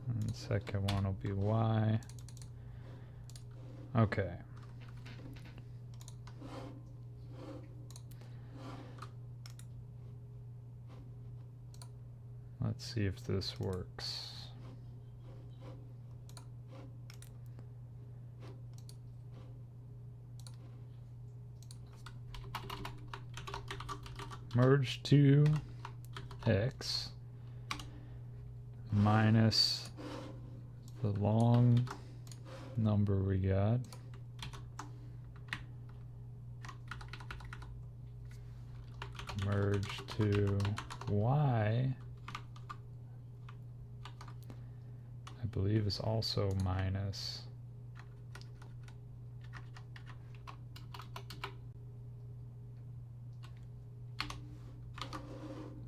and the second one will be Y. Okay. Let's see if this works. Merge to X minus the long number we got. Merge to Y, I believe, is also minus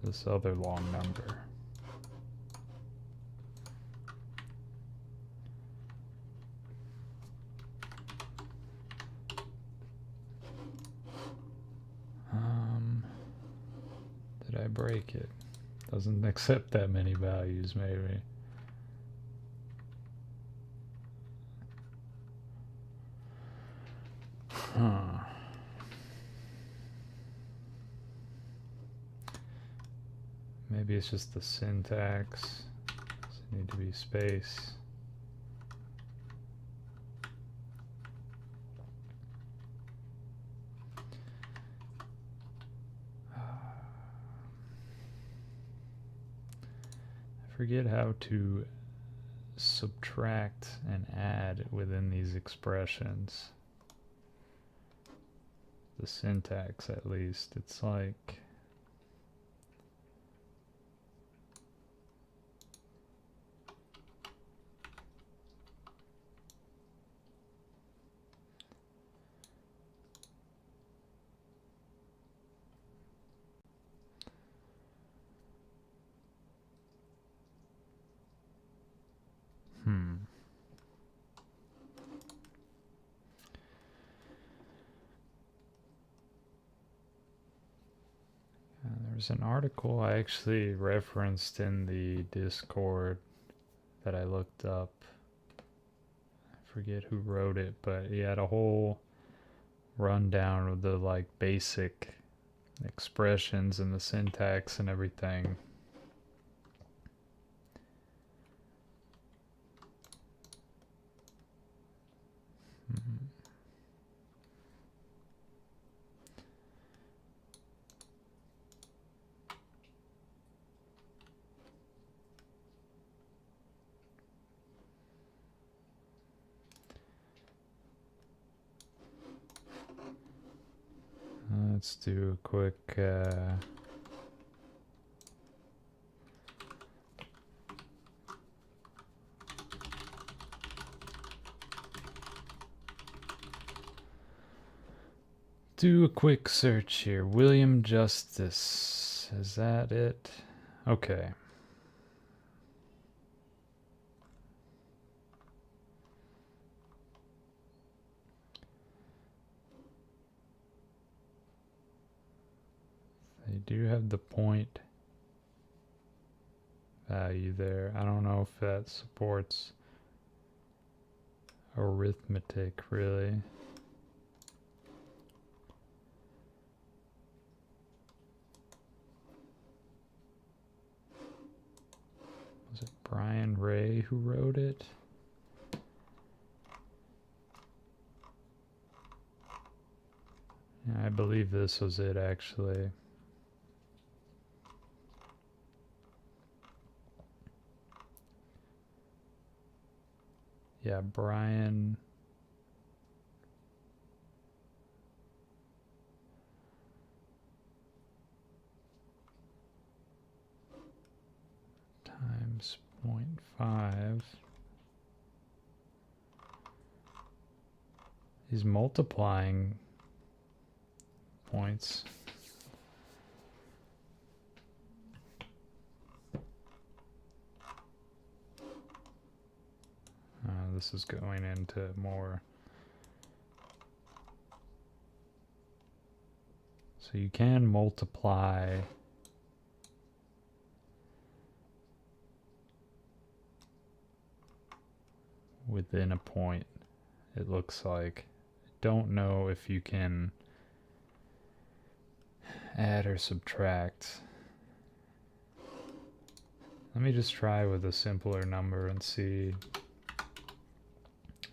this other long number. Did I break it? Doesn't accept that many values, maybe. Huh. Maybe it's just the syntax. Does it need to be space? forget how to subtract and add within these expressions. The syntax, at least. It's like there's an article I actually referenced in the Discord that I looked up. I forget who wrote it, but he had a whole rundown of the like basic expressions and the syntax and everything. Let's do a quick search here. William Justice. Is that it? Okay. They do have the point value there. I don't know if that supports arithmetic really. Was it Brian Ray who wrote it? Yeah, I believe this was it actually. Yeah, Brian. Times 0.5. He's multiplying points. This is going into more. So you can multiply within a point, it looks like. I don't know if you can add or subtract. Let me just try with a simpler number and see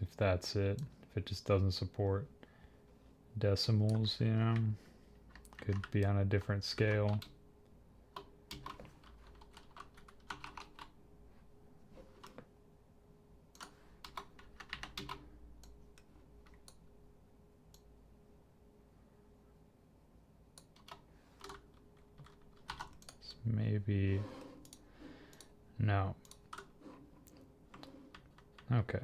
if that's it. If it just doesn't support decimals, you know, could be on a different scale. So maybe, no. Okay.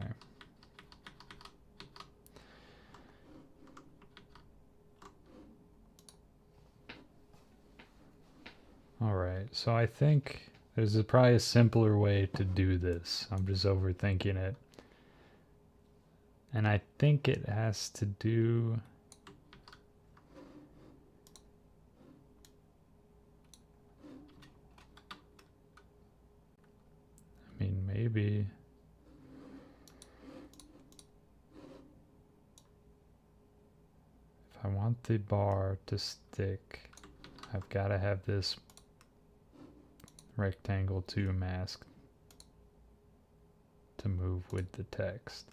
Alright, so I think there's probably a simpler way to do this. I'm just overthinking it. And I think it has to do... I mean, maybe... If I want the bar to stick, I've got to have this rectangle 2 masked to move with the text.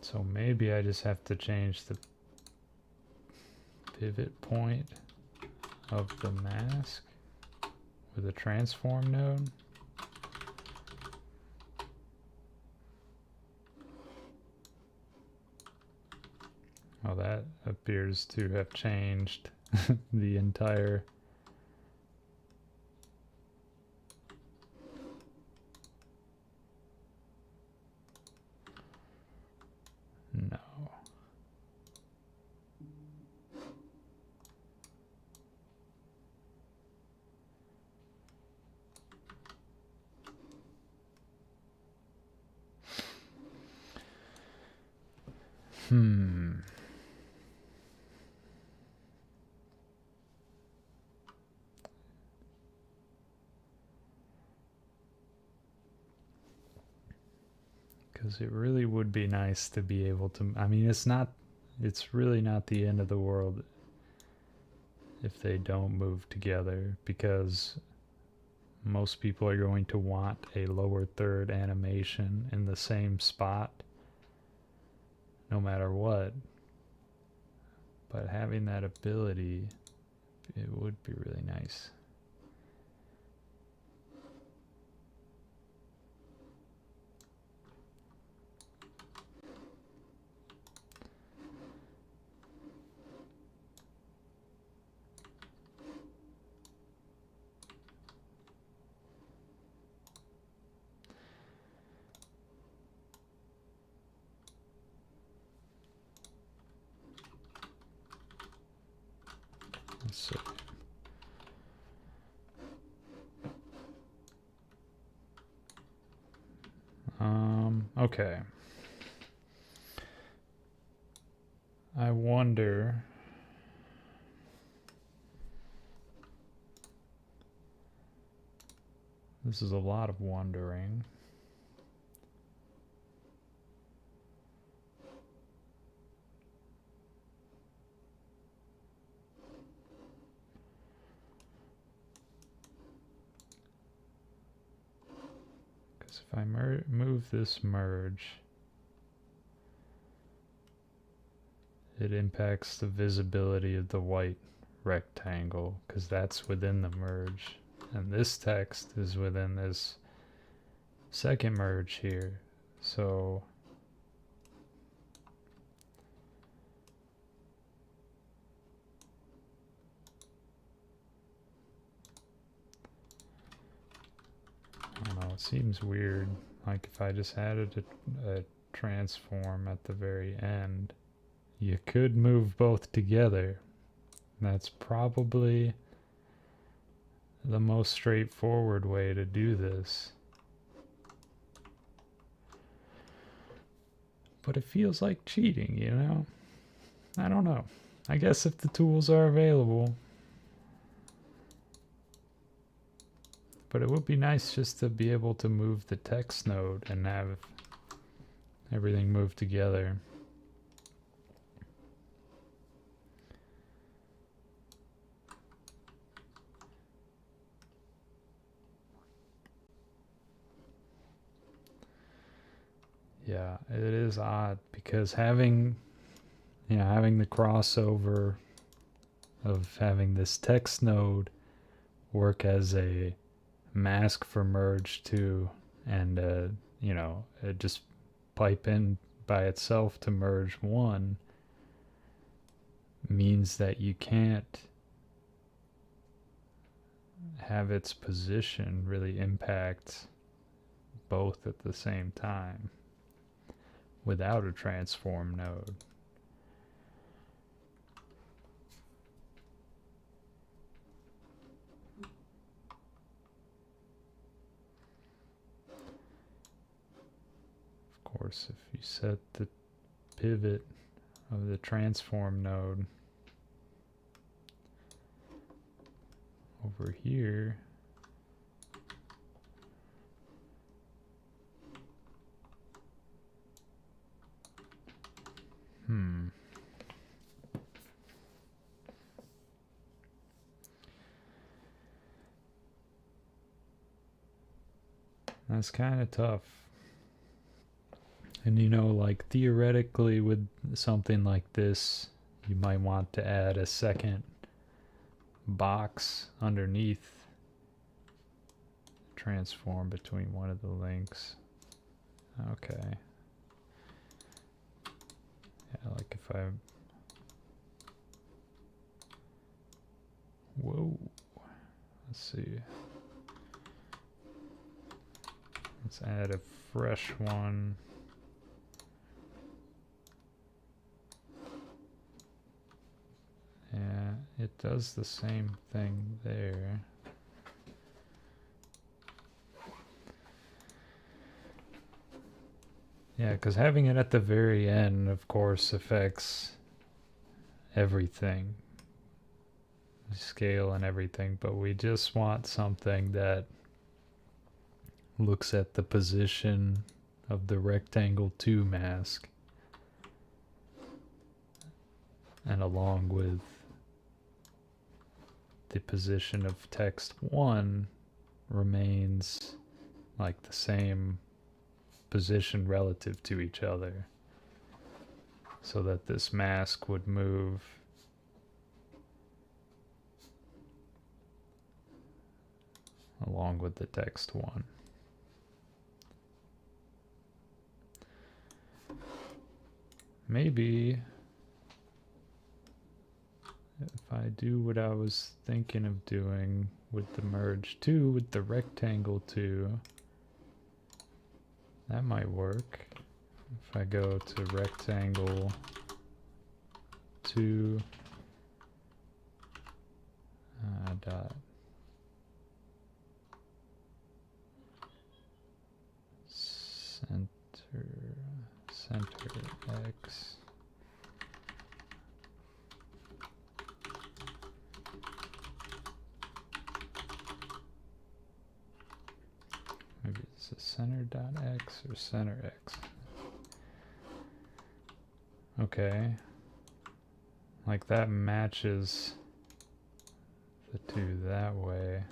So maybe I just have to change the pivot point of the mask with a transform node. Oh, that appears to have changed the entire no. Because it really would be nice to be able to, I mean, it's really not the end of the world if they don't move together, because most people are going to want a lower third animation in the same spot no matter what. But having that ability, it would be really nice. Let's see. Okay. I wonder. This is a lot of wondering. Because if I move this merge, it impacts the visibility of the white rectangle, because that's within the merge. And this text is within this second merge here. So I don't know, it seems weird. Like if I just added a transform at the very end, you could move both together. That's probably the most straightforward way to do this. But it feels like cheating, you know? I don't know. I guess if the tools are available. But it would be nice just to be able to move the text node and have everything move together. Yeah, it is odd because having the crossover of having this text node work as a mask for merge 2 and it just pipe in by itself to merge 1 means that you can't have its position really impact both at the same time without a transform node. Of course, if you set the pivot of the transform node over here, that's kind of tough. And like theoretically with something like this, you might want to add a second box underneath transform between one of the links. Okay. Yeah, like if I... Whoa. Let's see. Let's add a fresh one. Yeah, it does the same thing there. Yeah, because having it at the very end, of course, affects everything. Scale and everything, but we just want something that looks at the position of the rectangle 2 mask and along with the position of text 1 remains like the same position relative to each other, so that this mask would move along with the text 1. Maybe if I do what I was thinking of doing with the merge 2 with the rectangle 2, that might work. If I go to rectangle 2 dot center X. Maybe it's a center dot X or center X. Okay. Like that matches the two that way.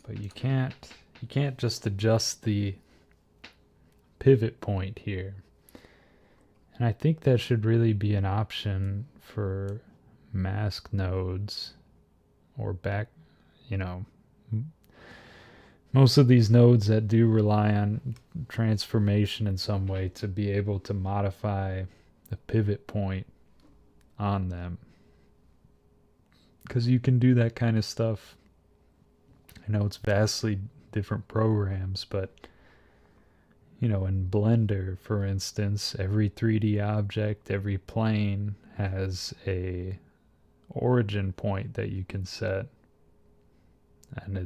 But you can't just adjust the pivot point here. And I think that should really be an option for mask nodes or back, you know, most of these nodes that do rely on transformation in some way to be able to modify the pivot point on them. Because you can do that kind of stuff. I know it's vastly different programs, but you know, in Blender, for instance, every 3D object, every plane has a origin point that you can set, and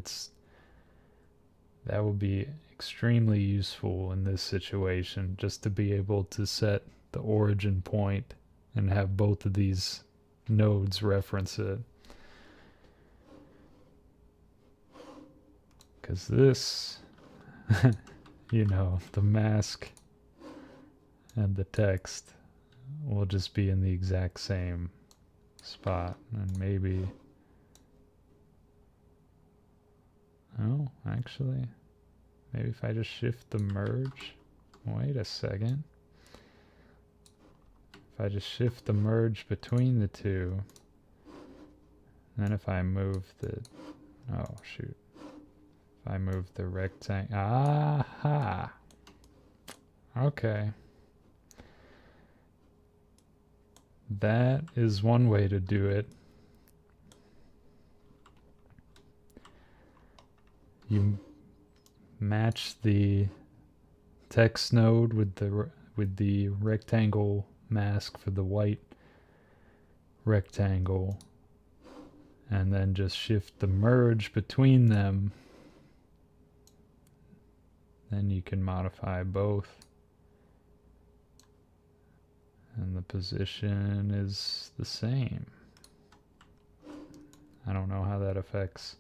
that will be extremely useful in this situation, just to be able to set the origin point and have both of these nodes reference it. Because this, you know, the mask and the text will just be in the exact same spot. And maybe, oh, actually, maybe if I just shift the merge, wait a second. If I just shift the merge between the two, then if I move the, oh shoot. If I move the rectangle, aha! Okay. That is one way to do it. You match the text node with the rectangle mask for the white rectangle, and then just shift the merge between them. Then you can modify both. And the position is the same. I don't know how that affects.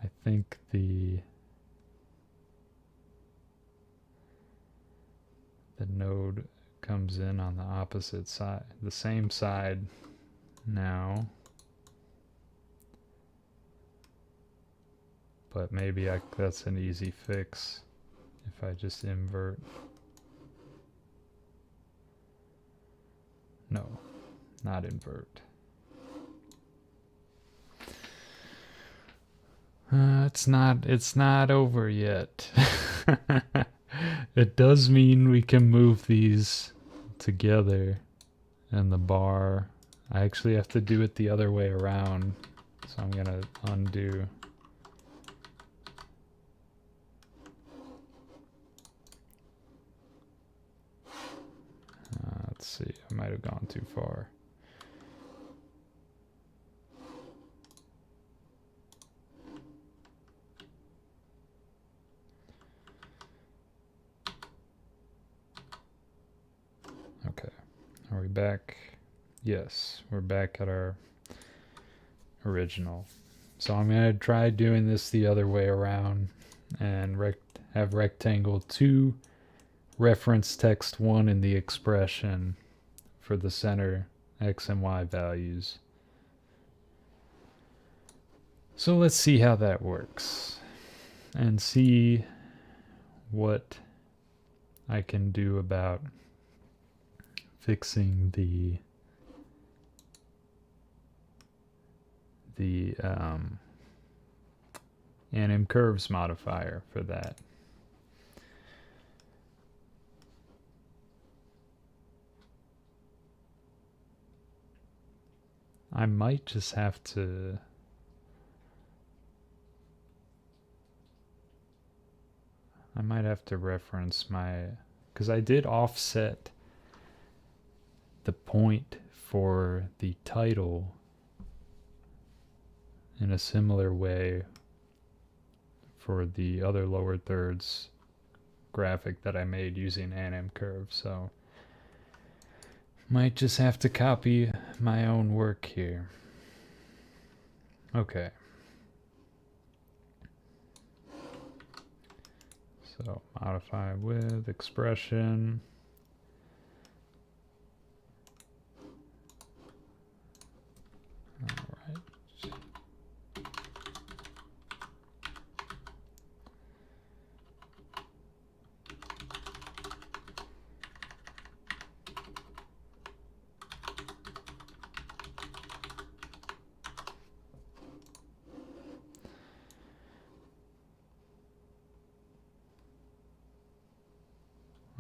I think the node comes in on the opposite side, the same side now. But maybe that's an easy fix if I just invert. No, not invert. It's not over yet. It does mean we can move these together, and the bar, I actually have to do it the other way around, so I'm gonna undo. Let's see, I might have gone too far. Okay, are we back? Yes, we're back at our original. So I'm going to try doing this the other way around and have rectangle 2 reference text 1 in the expression for the center x and y values. So let's see how that works and see what I can do about fixing the anim curves modifier for that. I might just have to reference my, because I did offset the point for the title in a similar way for the other lower thirds graphic that I made using anim curve, so might just have to copy my own work here. Okay. So modify with expression. All right.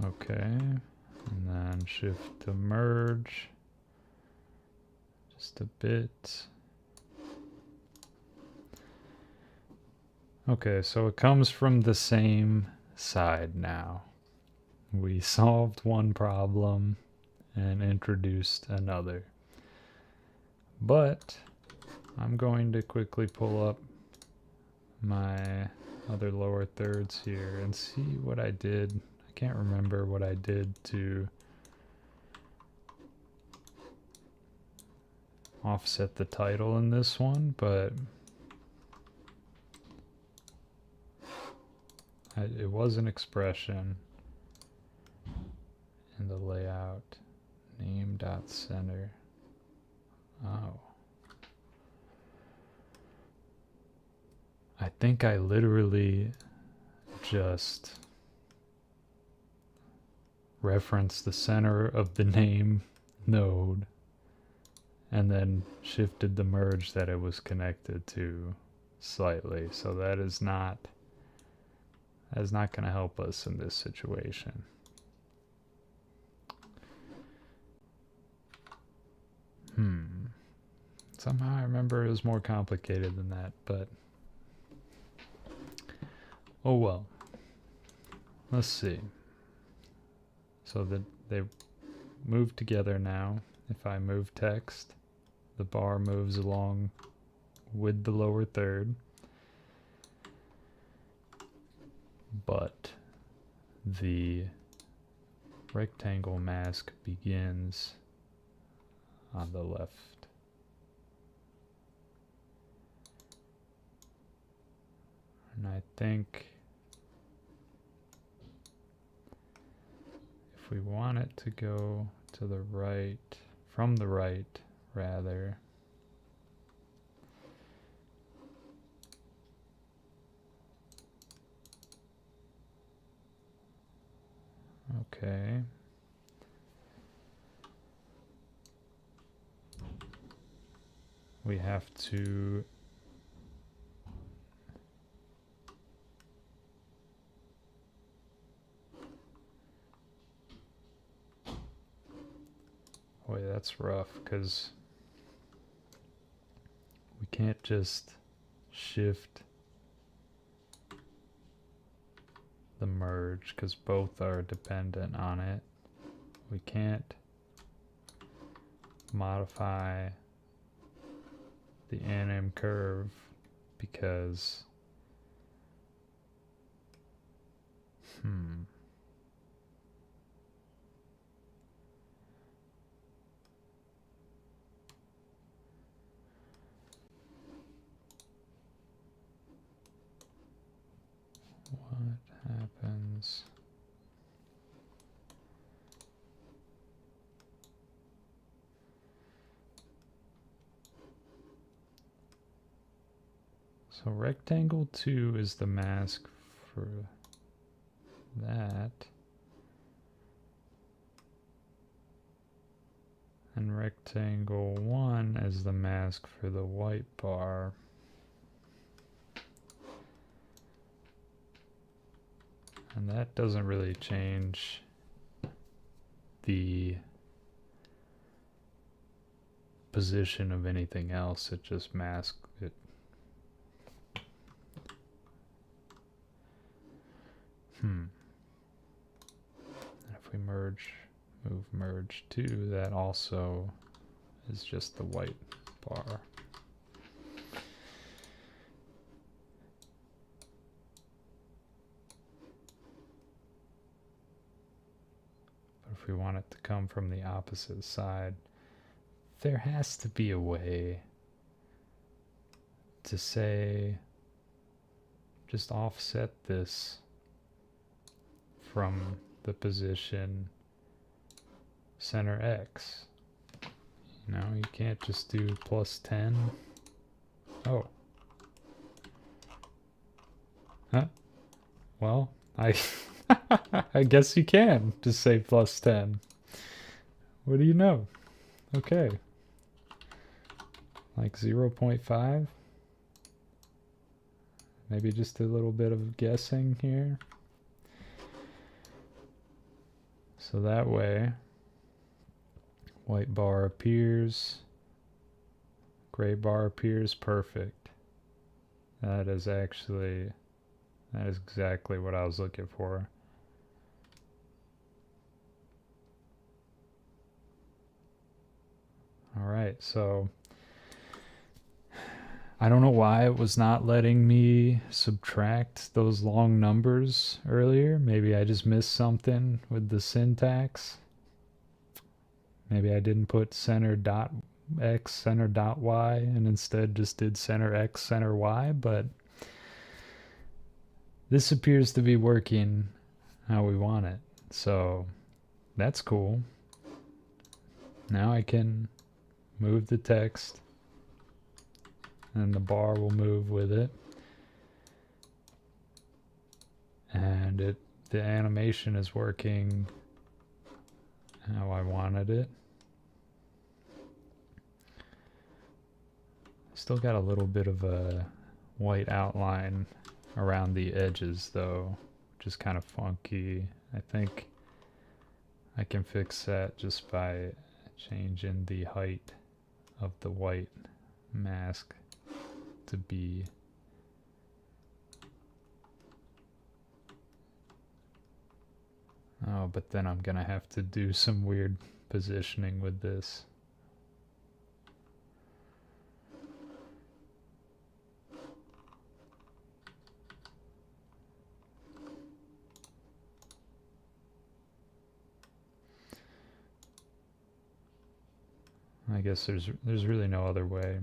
Okay, and then shift to merge just a bit. Okay, so it comes from the same side now. We solved one problem and introduced another. But I'm going to quickly pull up my other lower thirds here and see what I did. I can't remember what I did to offset the title in this one, but it was an expression in the layout. Name.center. Oh. I think I literally just reference the center of the name node and then shifted the merge that it was connected to slightly. So that is not going to help us in this situation. Somehow I remember it was more complicated than that, but oh well. Let's see. So that they move together now. If I move text, the bar moves along with the lower third. But the rectangle mask begins on the left. And I think if we want it to go to the right, from the right rather, okay. We have to boy, that's rough because we can't just shift the merge because both are dependent on it. We can't modify the anim curve because what happens so rectangle 2 is the mask for that, and rectangle 1 is the mask for the white bar. And that doesn't really change the position of anything else, it just masks it. And if we move merge 2, that also is just the white bar. But if we want it to come from the opposite side, there has to be a way to say, just offset this from the position center X. You know, you can't just do +10. Oh. Huh? Well, I guess you can just say +10. What do you know? Okay. Like 0.5? Maybe just a little bit of guessing here. So that way, white bar appears, gray bar appears, perfect. That is exactly what I was looking for. All right, so I don't know why it was not letting me subtract those long numbers earlier. Maybe I just missed something with the syntax. Maybe I didn't put center dot X, center dot Y, and instead just did center X, center Y, but this appears to be working how we want it. So that's cool. Now I can move the text and the bar will move with it. And the animation is working how I wanted it. Still got a little bit of a white outline around the edges though, which is kind of funky. I think I can fix that just by changing the height of the white mask to be but then I'm gonna have to do some weird positioning with this. I guess there's really no other way.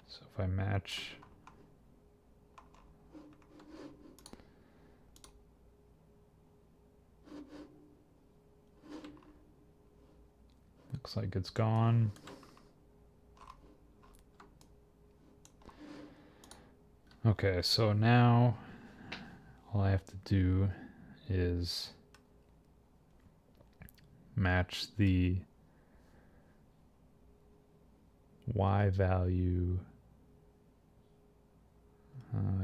So if I match Looks like it's gone. Okay, so now all I have to do is match the Y value.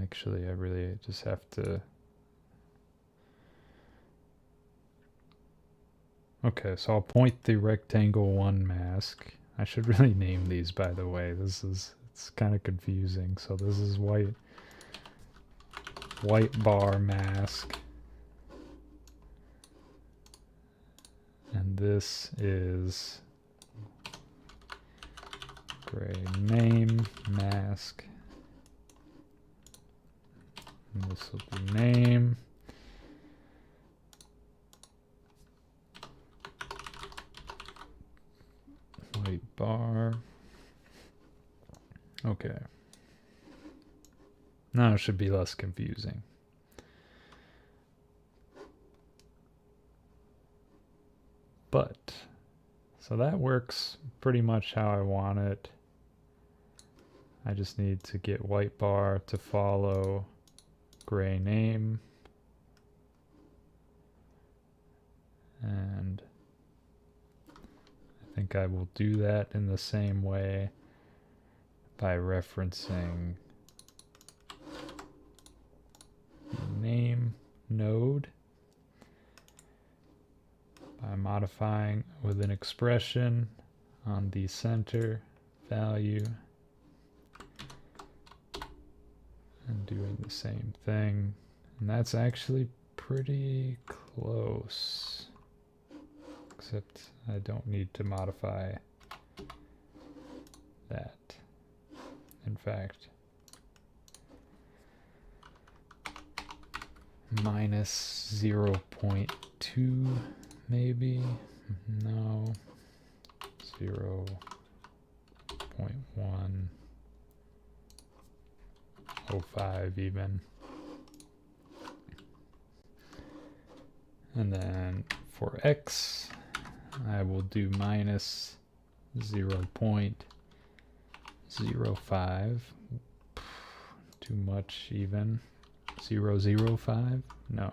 Actually, I really just have to. Okay, so I'll point the rectangle 1 mask. I should really name these, by the way. It's kind of confusing. So this is white bar mask. And this is gray name mask. And this will be name. White bar. Okay. Now it should be less confusing. But, so that works pretty much how I want it. I just need to get white bar to follow gray name. And I think I will do that in the same way by referencing name node, by modifying with an expression on the center value and doing the same thing. And that's actually pretty close, except I don't need to modify that. In fact, minus 0.2 maybe, no, 0.105 even. And then for x, I will do minus 0.05. Too much even. 0.005? No.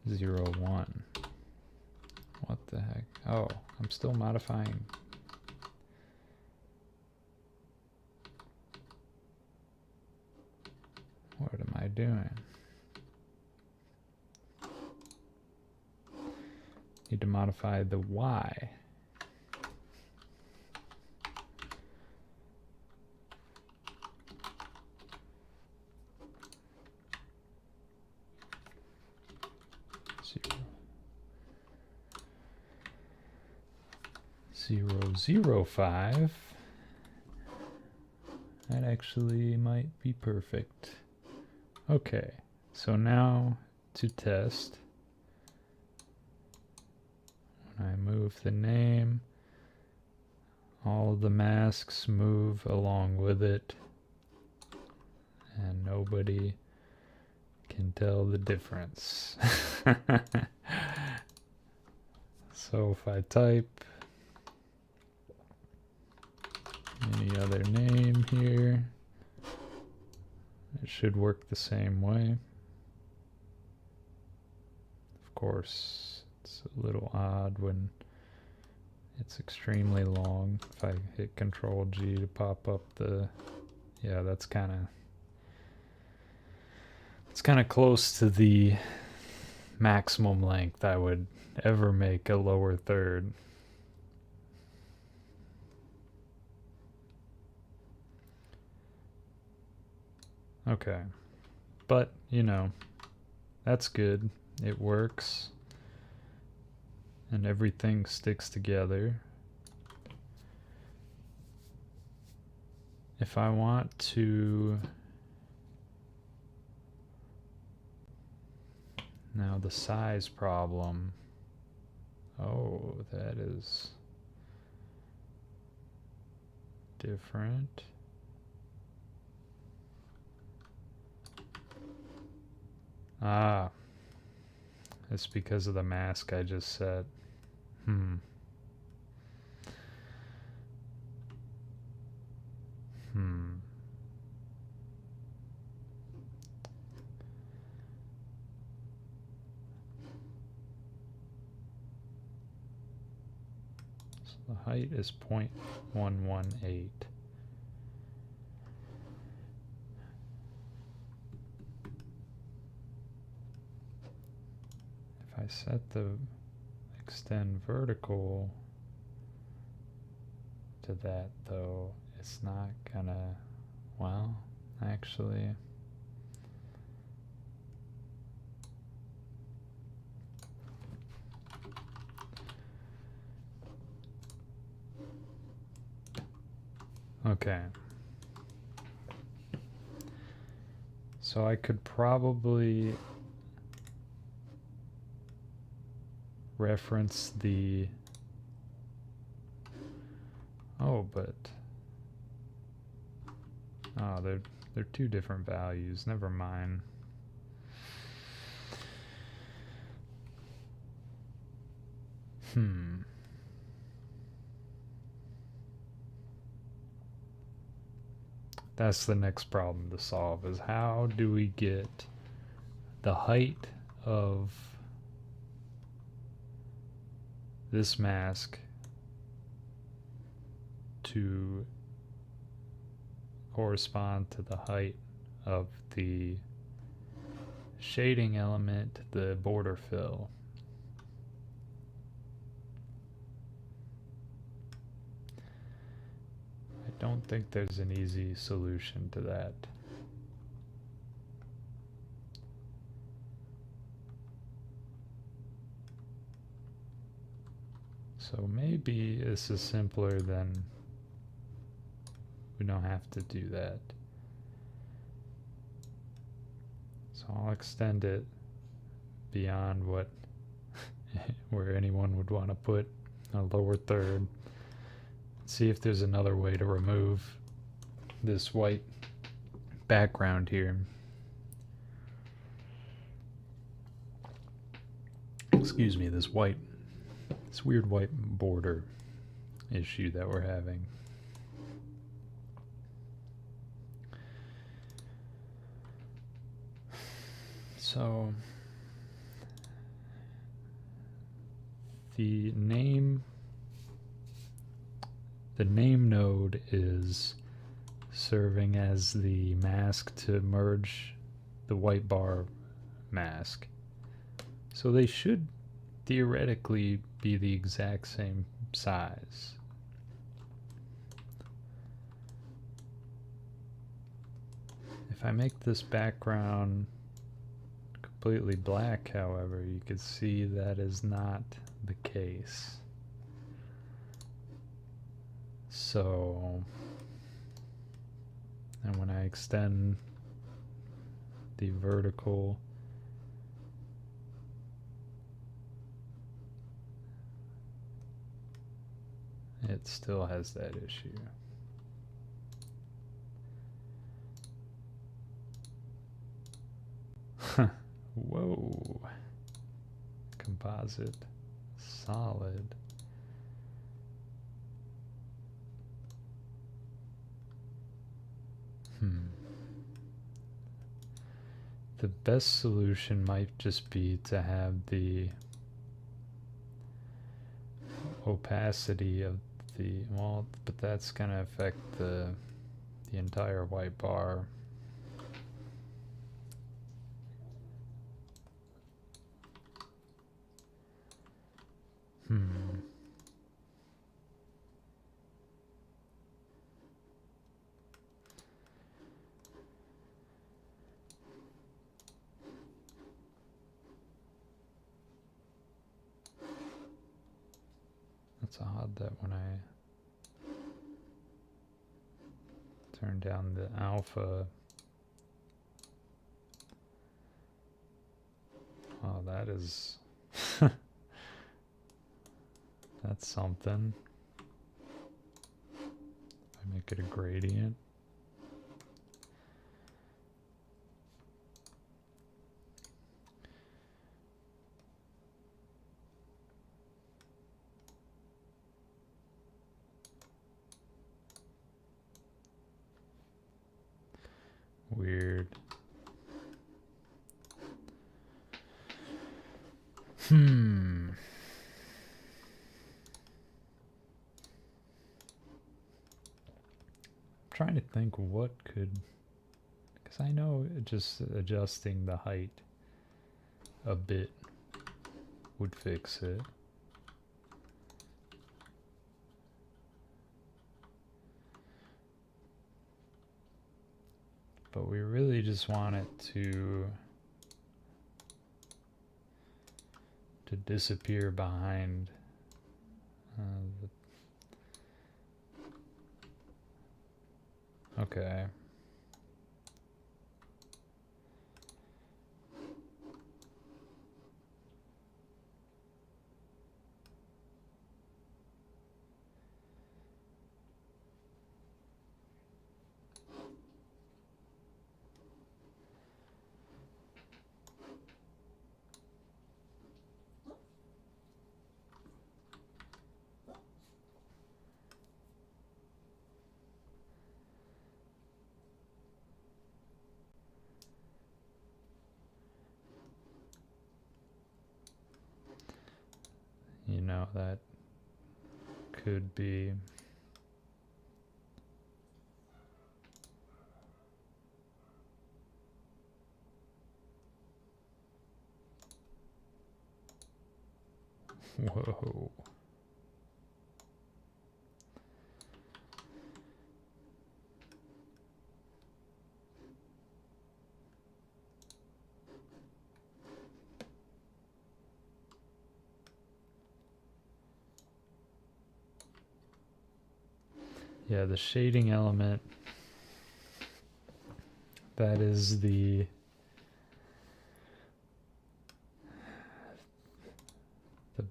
0.1. What the heck? Oh, I'm still modifying. What am I doing? Need to modify the y. Zero 0.005. That actually might be perfect. Okay, so now to test. When I move the name, all of the masks move along with it, and nobody can tell the difference. So if I type any other name here, it should work the same way. Of course, it's a little odd when it's extremely long. If I hit Control G to pop up the, yeah, that's kind of, it's kind of close to the maximum length I would ever make a lower third. Okay, but you know, that's good. It works and everything sticks together. If I want to, now the size problem, oh, that is different. Ah, it's because of the mask I just set. Hmm. Hmm. So the height is 0.118. If I set the extend vertical to that though, it's not gonna, well, actually, okay. So I could probably reference the, oh, but, oh, they're two different values. Never mind. That's the next problem to solve, is how do we get the height of this mask to correspond to the height of the shading element, the border fill. I don't think there's an easy solution to that. So maybe this is simpler than, we don't have to do that. So I'll extend it beyond what where anyone would want to put a lower third. See if there's another way to remove this white background here. Excuse me, this weird white border issue that we're having. So the name node is serving as the mask to merge the white bar mask. So they should theoretically be the exact same size. If I make this background completely black, however, you can see that is not the case. So, and when I extend the vertical, it still has that issue. Whoa. Composite. Solid. The best solution might just be to have the opacity of the, well, but that's going to affect the entire white bar. It's odd that when I turn down the alpha, oh, that is that's something. I make it a gradient. Weird. Trying to think what could, because I know just adjusting the height a bit would fix it. But we really just want it to disappear behind okay. You know, that could be whoa. Yeah, the shading element, that is the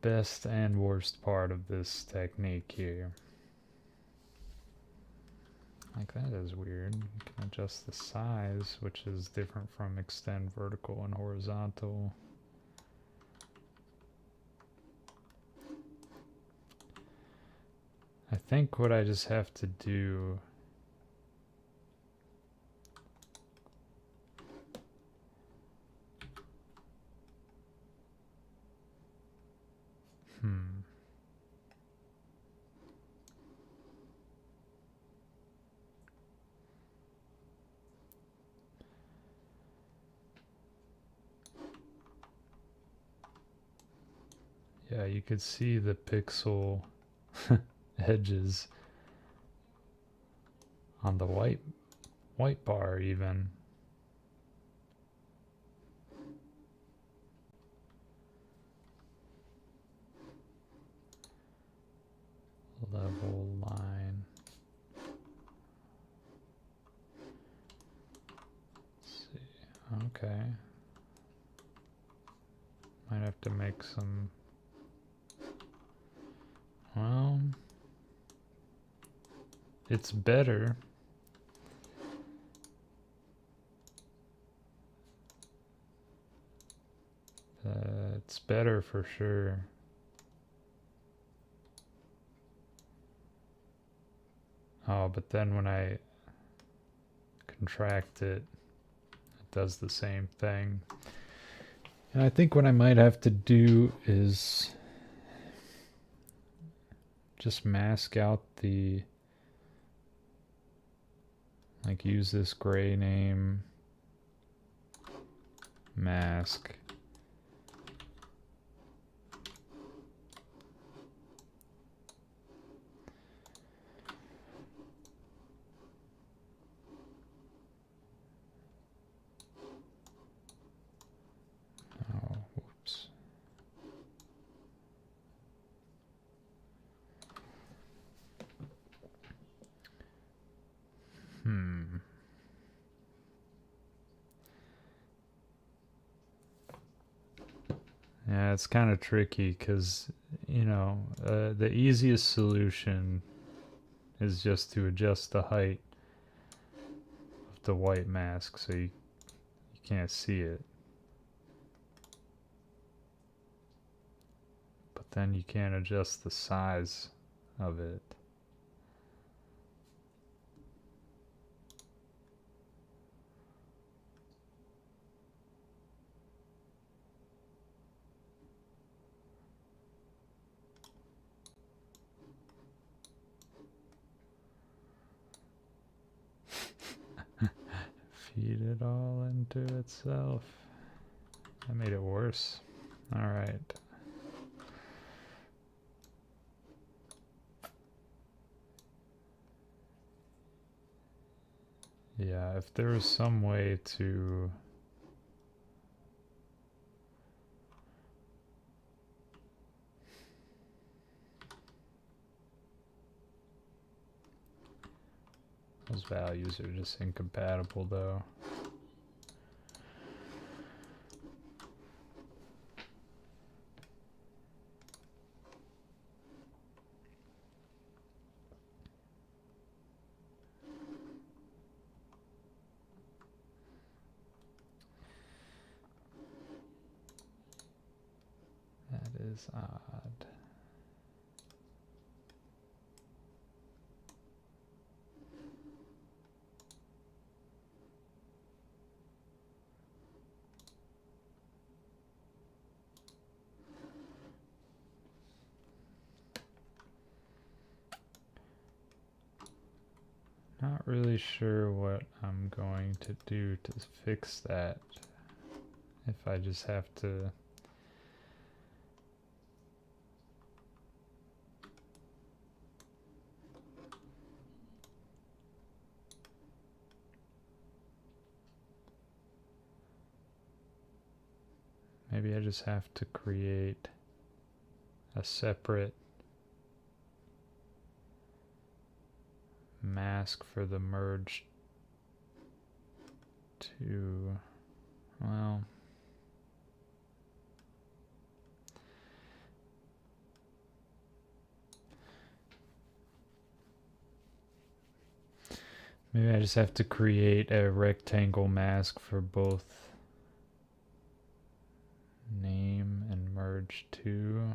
best and worst part of this technique here. Like, that is weird. You can adjust the size, which is different from extend vertical and horizontal. I think what I just have to do yeah, you could see the pixel edges on the white bar even. Level line. Let's see. Okay. Might have to make some. Well, it's better. It's better for sure. Oh, but then when I contract it, it does the same thing. And I think what I might have to do is just mask out the, like, use this gray name, mask. Oh, whoops. Yeah, it's kind of tricky because, you know, the easiest solution is just to adjust the height of the white mask so you can't see it. But then you can't adjust the size of it. Feed it all into itself. That made it worse. All right. Yeah, if there was some way to those values are just incompatible though. That is odd. Not really sure what I'm going to do to fix that. If I just have to maybe I just have to create a separate mask for the merge to, well, maybe I just have to create a rectangle mask for both name and merge to.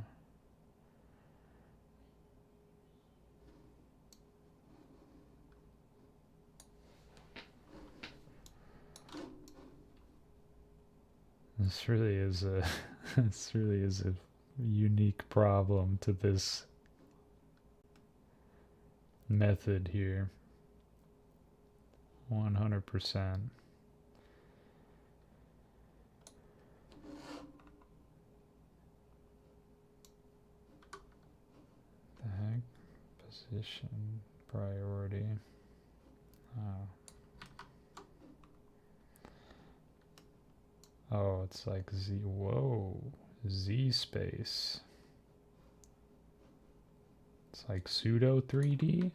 This really is a this really is a unique problem to this method here. 100%. The heck? Position priority. Oh. Oh, it's like Z. Whoa. Z space. It's like pseudo 3D.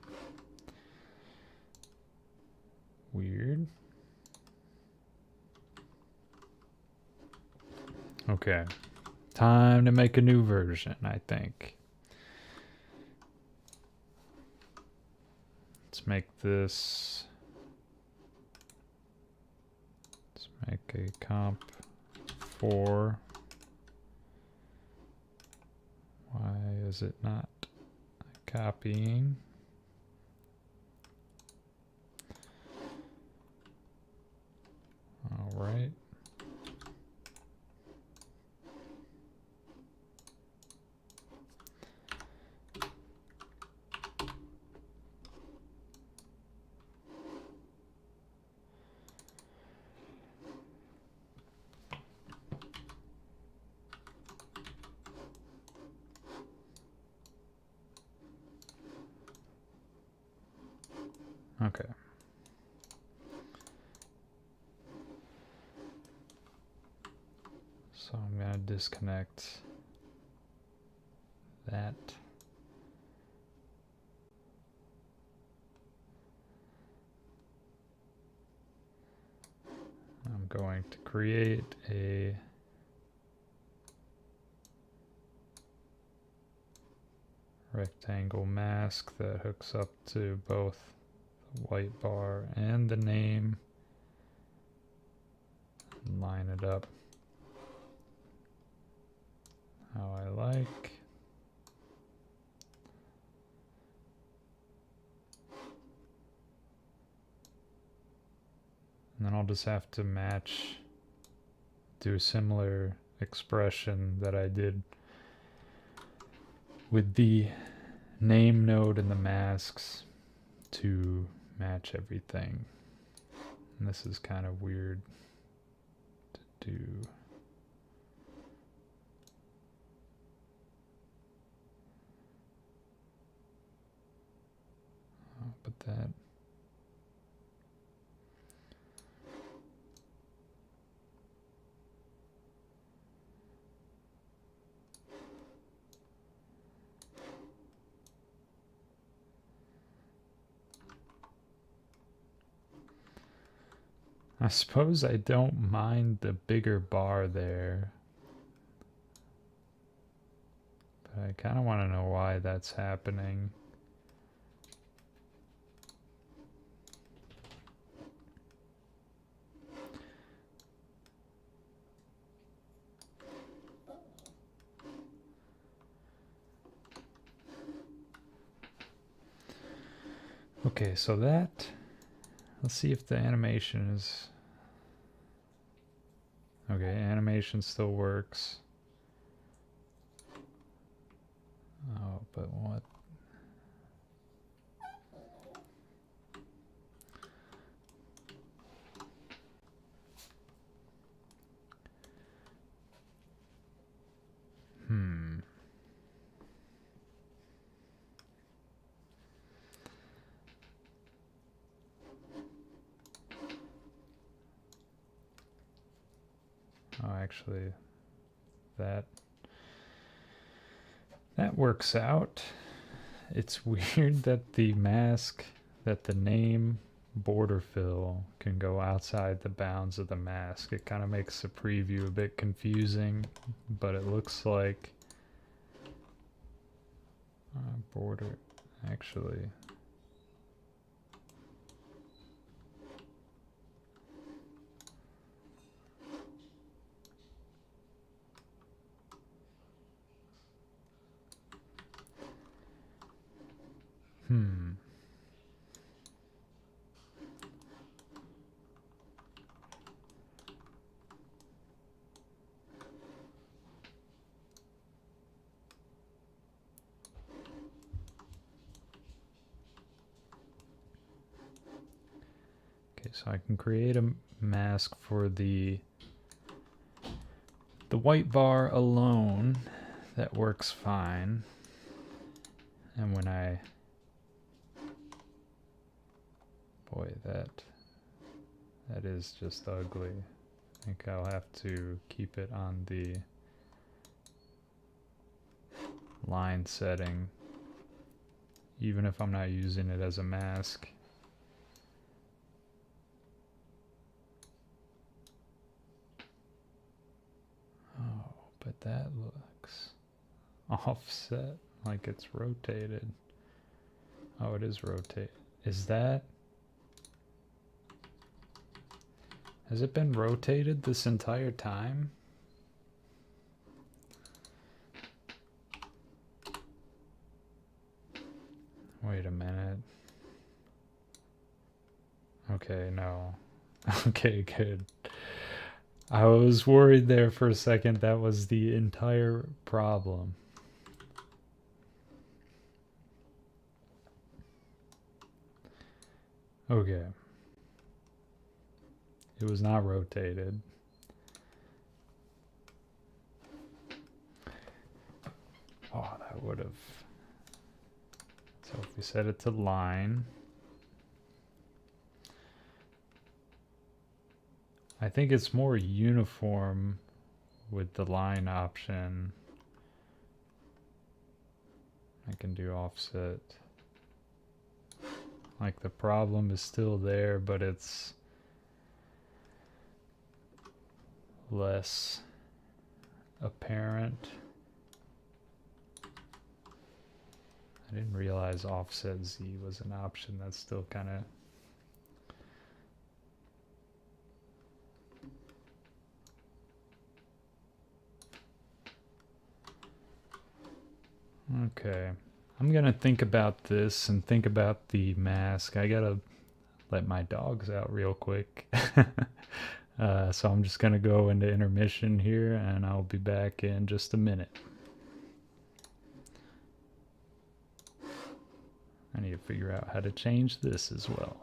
Weird. Okay. Time to make a new version, I think. Let's make this. Let's make a comp 4. Why is it not copying? All right. Okay. So I'm going to disconnect that. I'm going to create a rectangle mask that hooks up to both the white bar and the name. And line it up how I like. And then I'll just have to match, do a similar expression that I did with the name node and the masks to match everything. And this is kind of weird to do. But that. I suppose I don't mind the bigger bar there, but I kind of want to know why that's happening. Okay, so that, let's see if the animation is, okay, animation still works. Oh, but what? Oh, actually, that works out. It's weird that the mask, that the name border fill can go outside the bounds of the mask. It kind of makes the preview a bit confusing, but it looks like border, actually. Okay, so I can create a mask for the white bar alone. That works fine. And when I, boy, that is just ugly. I think I'll have to keep it on the line setting, even if I'm not using it as a mask. Oh, but that looks offset, like it's rotated. Oh, it is rotated. Is that? Has it been rotated this entire time? Wait a minute. Okay, no. Okay, good. I was worried there for a second that was the entire problem. Okay. It was not rotated. Oh, that would have. So if we set it to line, I think it's more uniform with the line option. I can do offset. Like the problem is still there, but it's less apparent. I didn't realize offset Z was an option. That's still kind of okay. I'm gonna think about this and think about the mask. I gotta let my dogs out real quick. So I'm just gonna go into intermission here and I'll be back in just a minute. I need to figure out how to change this as well.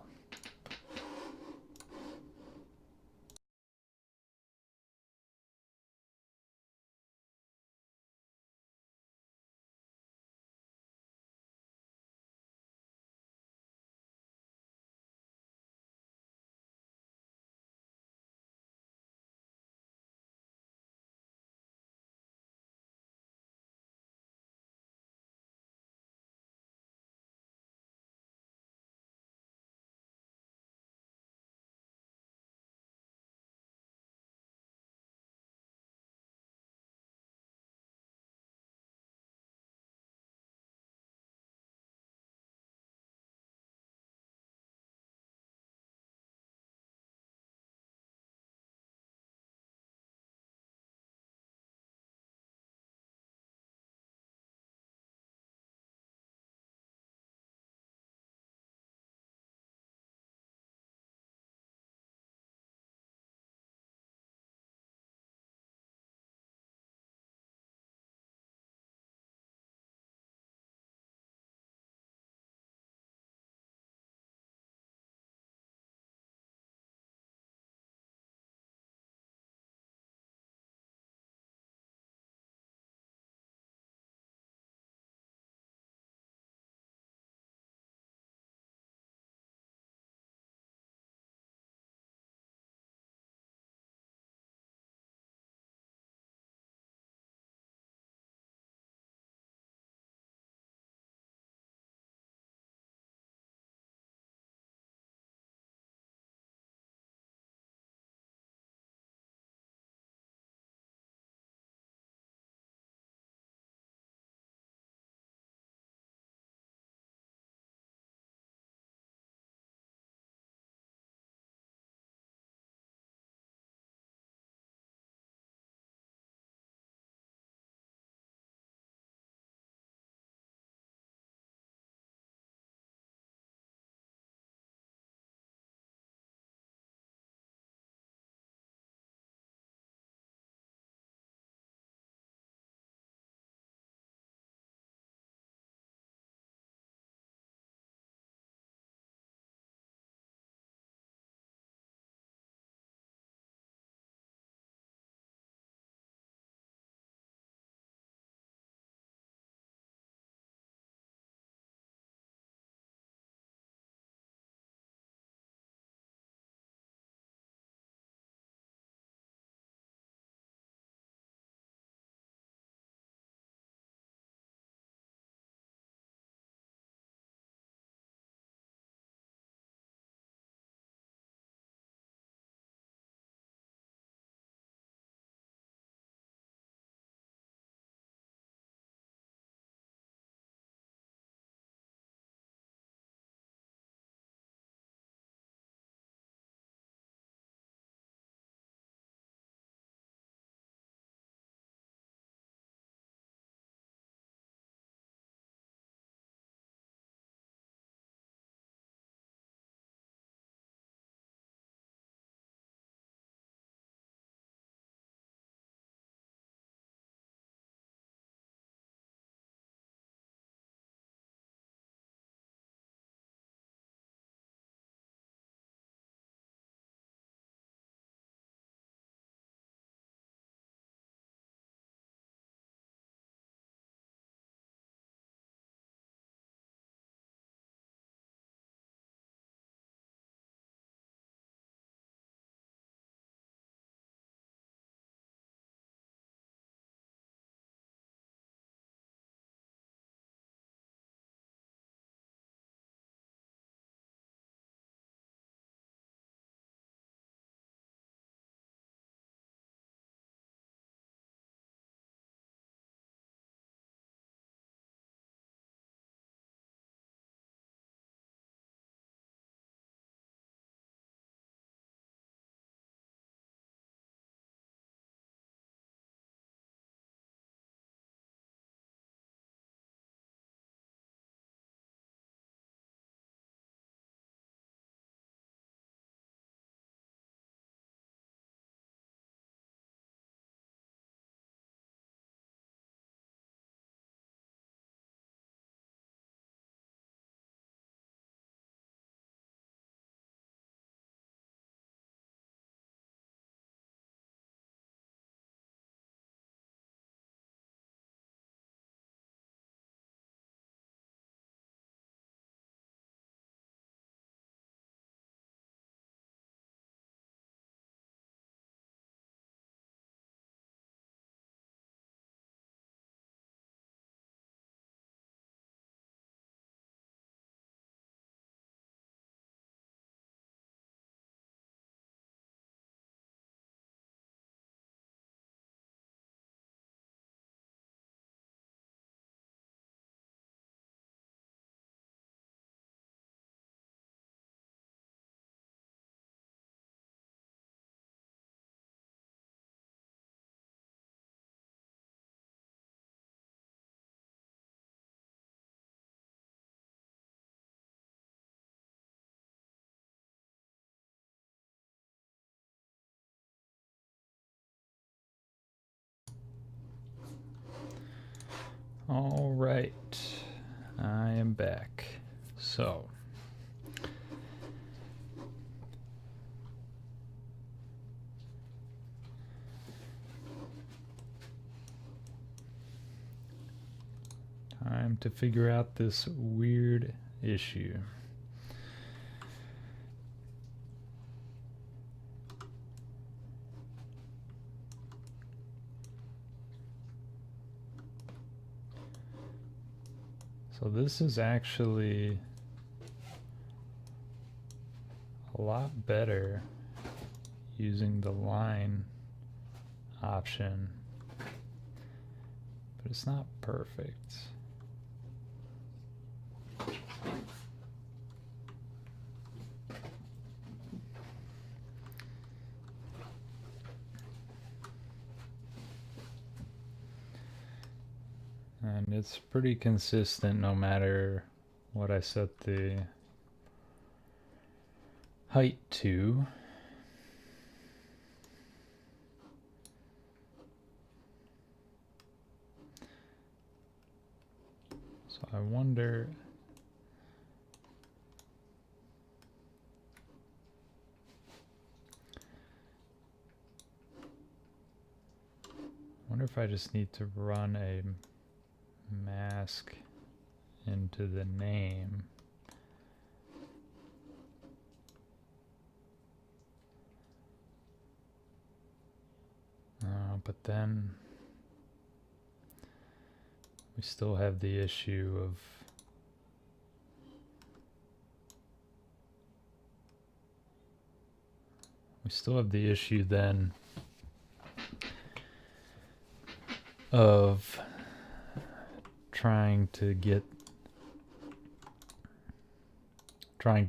All right, I am back. So, time to figure out this weird issue. So this is actually a lot better using the line option, but it's not perfect. And it's pretty consistent no matter what I set the height to. So I wonder if I just need to run a mask into the name. But then we still have the issue of then of trying to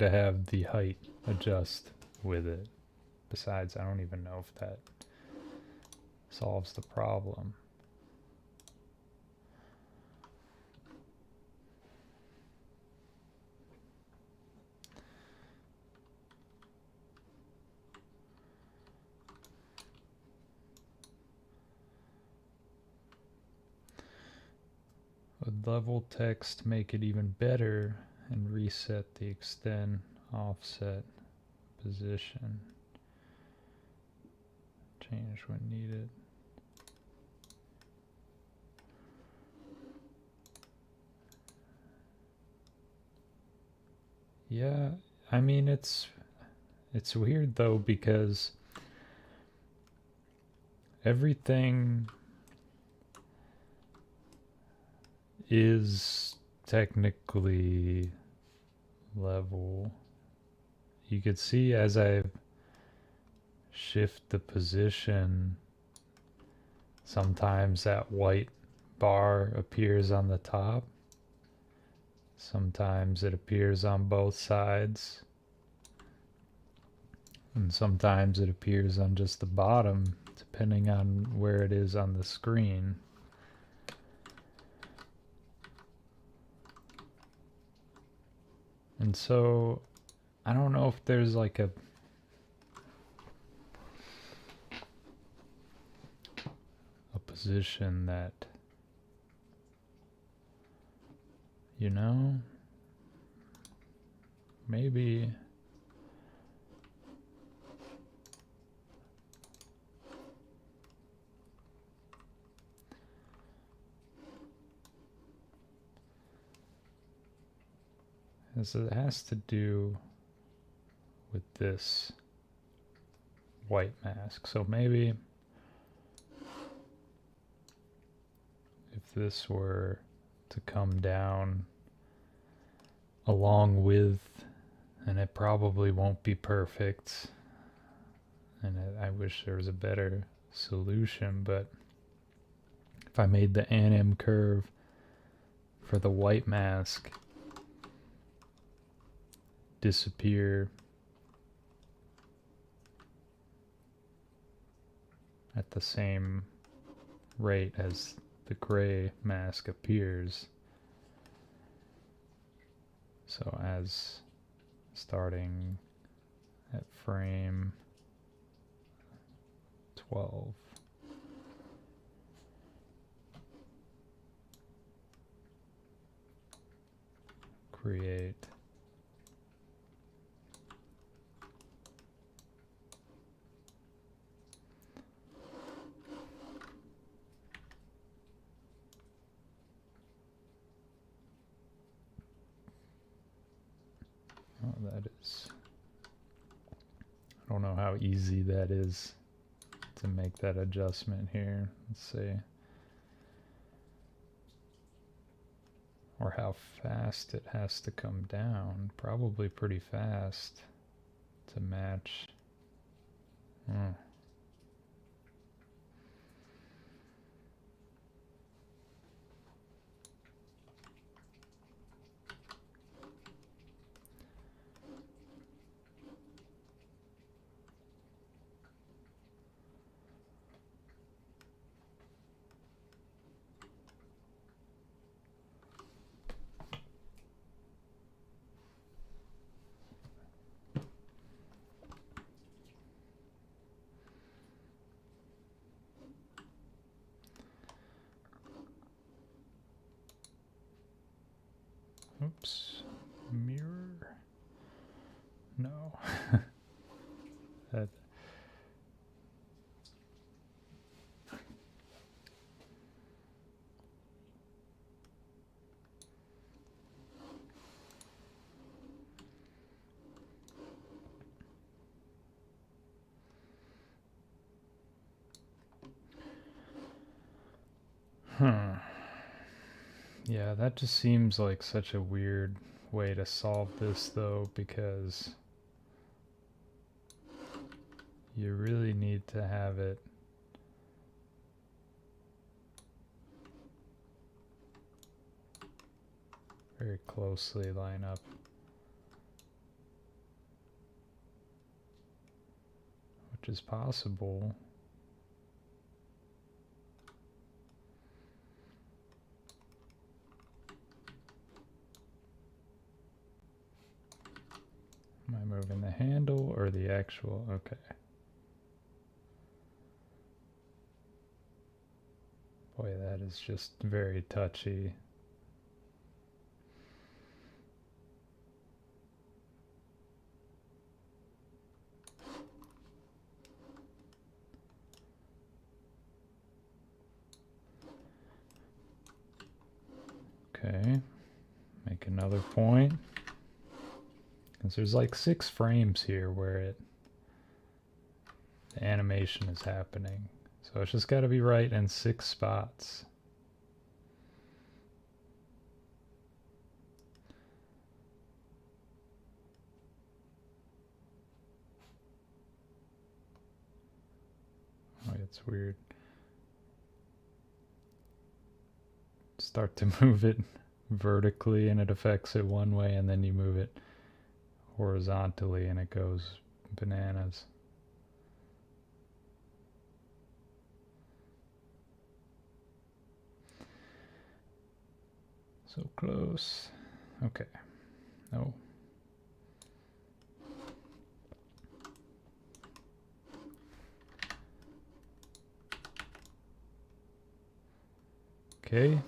have the height adjust with it. Besides, I don't even know if that solves the problem. Would level text make it even better and reset the extend offset position? Change when needed. Yeah, I mean it's weird though because everything is technically level. You could see as I shift the position, sometimes that white bar appears on the top. Sometimes it appears on both sides. And sometimes it appears on just the bottom, depending on where it is on the screen. And so, I don't know if there's like a position that, you know, maybe as it has to do with this white mask. So maybe if this were to come down along with, and it probably won't be perfect, and I wish there was a better solution, but if I made the anim curve for the white mask disappear at the same rate as the gray mask appears. So as starting at frame 12. create. Oh, that is, I don't know how easy that is to make that adjustment here. Let's see. Or how fast it has to come down. Probably pretty fast to match. Oops, mirror. No. that. Yeah, that just seems like such a weird way to solve this though, because you really need to have it very closely line up. Which is possible. Am I moving the handle or the actual? Okay. Boy, that is just very touchy. Okay, make another point. Because there's like 6 frames here where the animation is happening. So it's just got to be right in 6 spots. Oh, it's weird. Start to move it vertically and it affects it one way, and then you move it horizontally and it goes bananas. So close. Okay. No. Okay.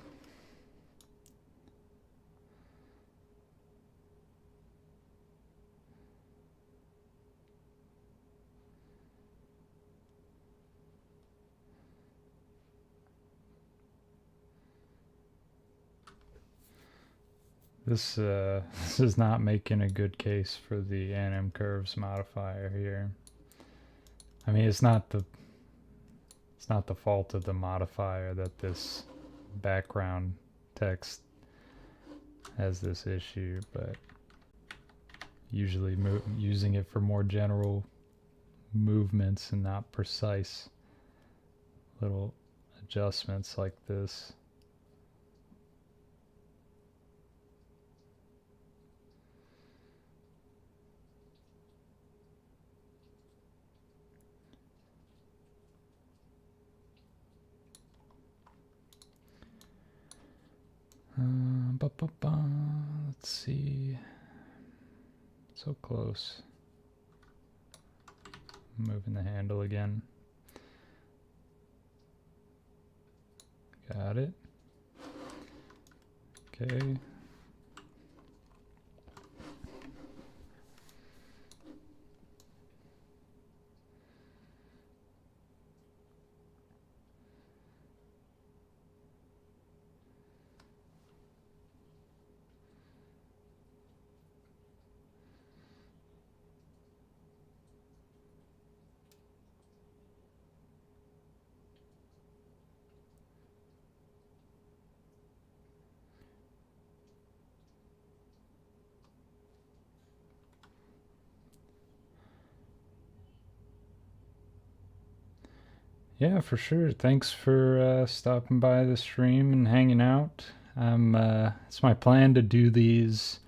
This is not making a good case for the anim curves modifier here. I mean, it's not the fault of the modifier that this background text has this issue, but usually using it for more general movements and not precise little adjustments like this. Let's see. So close. Moving the handle again. Got it. Okay. Yeah, for sure. Thanks for stopping by the stream and hanging out. It's my plan to do these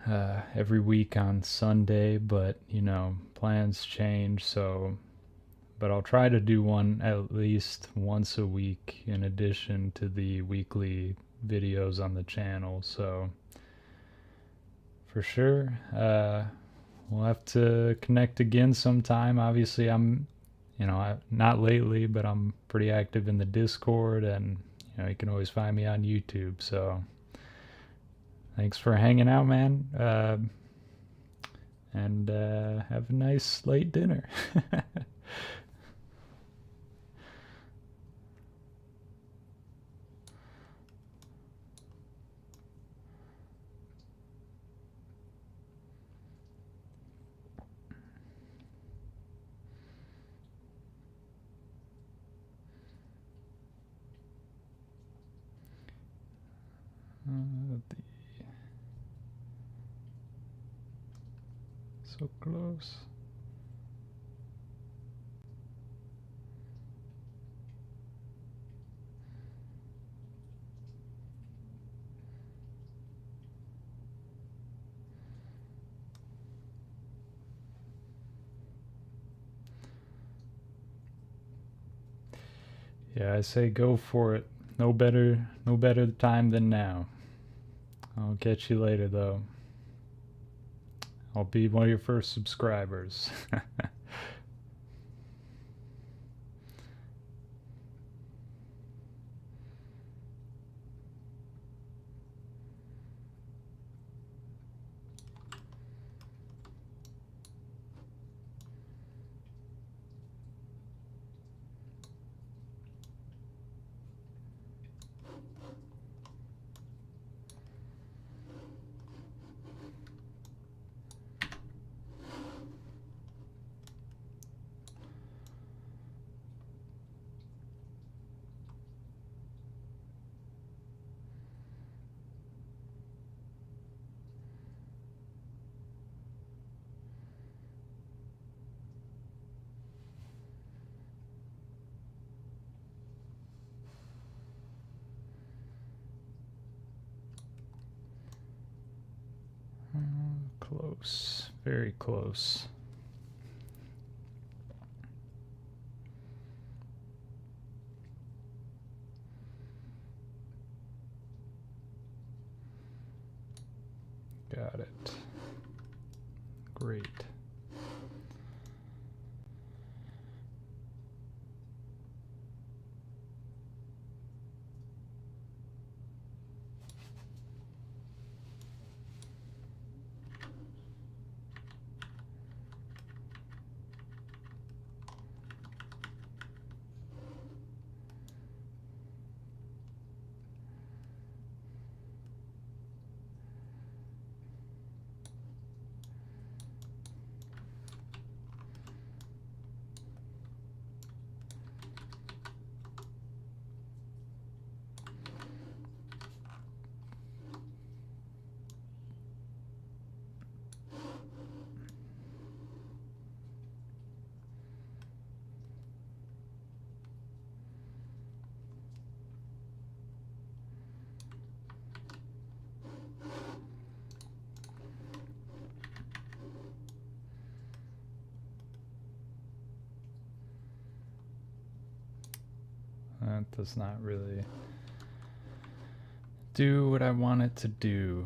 every week on Sunday, but plans change, but I'll try to do one at least once a week in addition to the weekly videos on the channel. So for sure, we'll have to connect again sometime. Obviously, not lately, but I'm pretty active in the Discord, and you can always find me on YouTube. So thanks for hanging out, man. And have a nice late dinner. So close. Yeah, I say go for it. No better time than now. I'll catch you later, though. I'll be one of your first subscribers. Close. Very close. Got it. Great. That does not really do what I want it to do,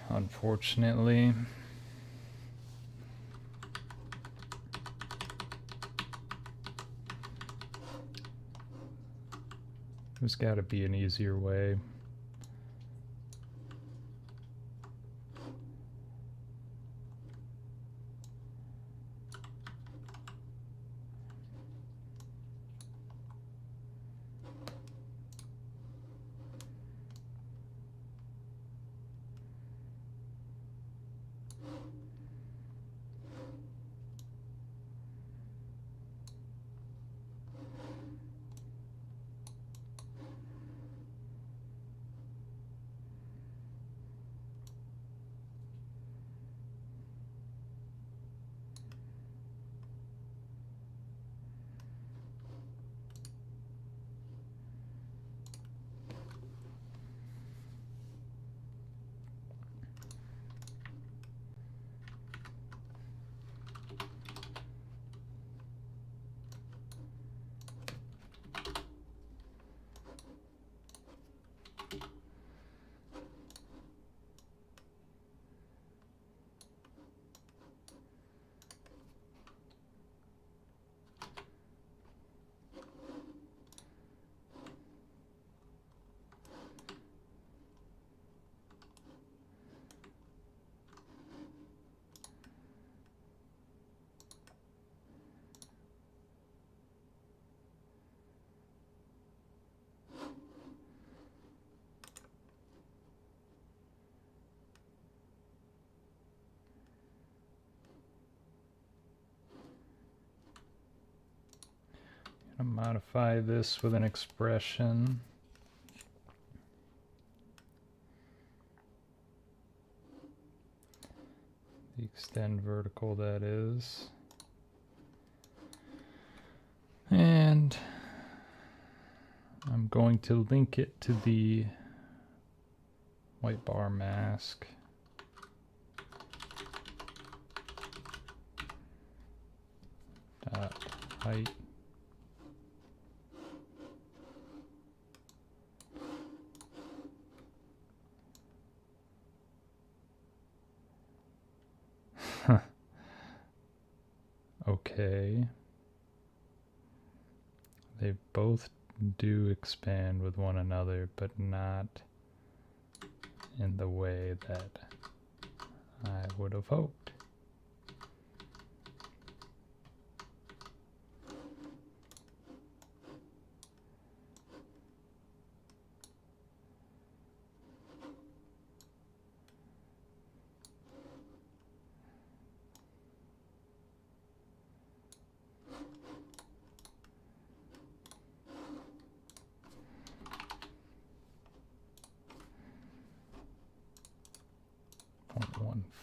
unfortunately. There's got to be an easier way. gonna modify this with an expression. The extend vertical, that is. And I'm going to link it to the white bar mask. Dot height. Okay. They both do expand with one another, but not in the way that I would have hoped.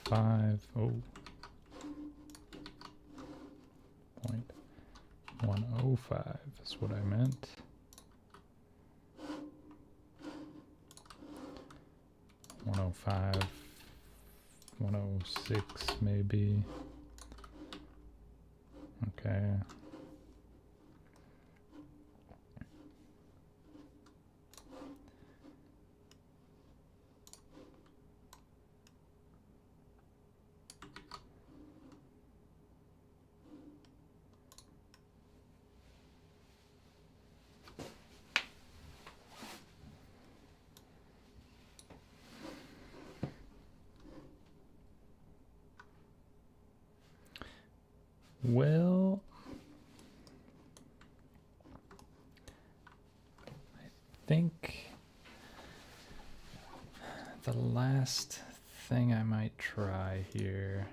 .15, oh. 0.105 is what I meant. 105, 106 maybe. Okay. Well, I think the last thing I might try here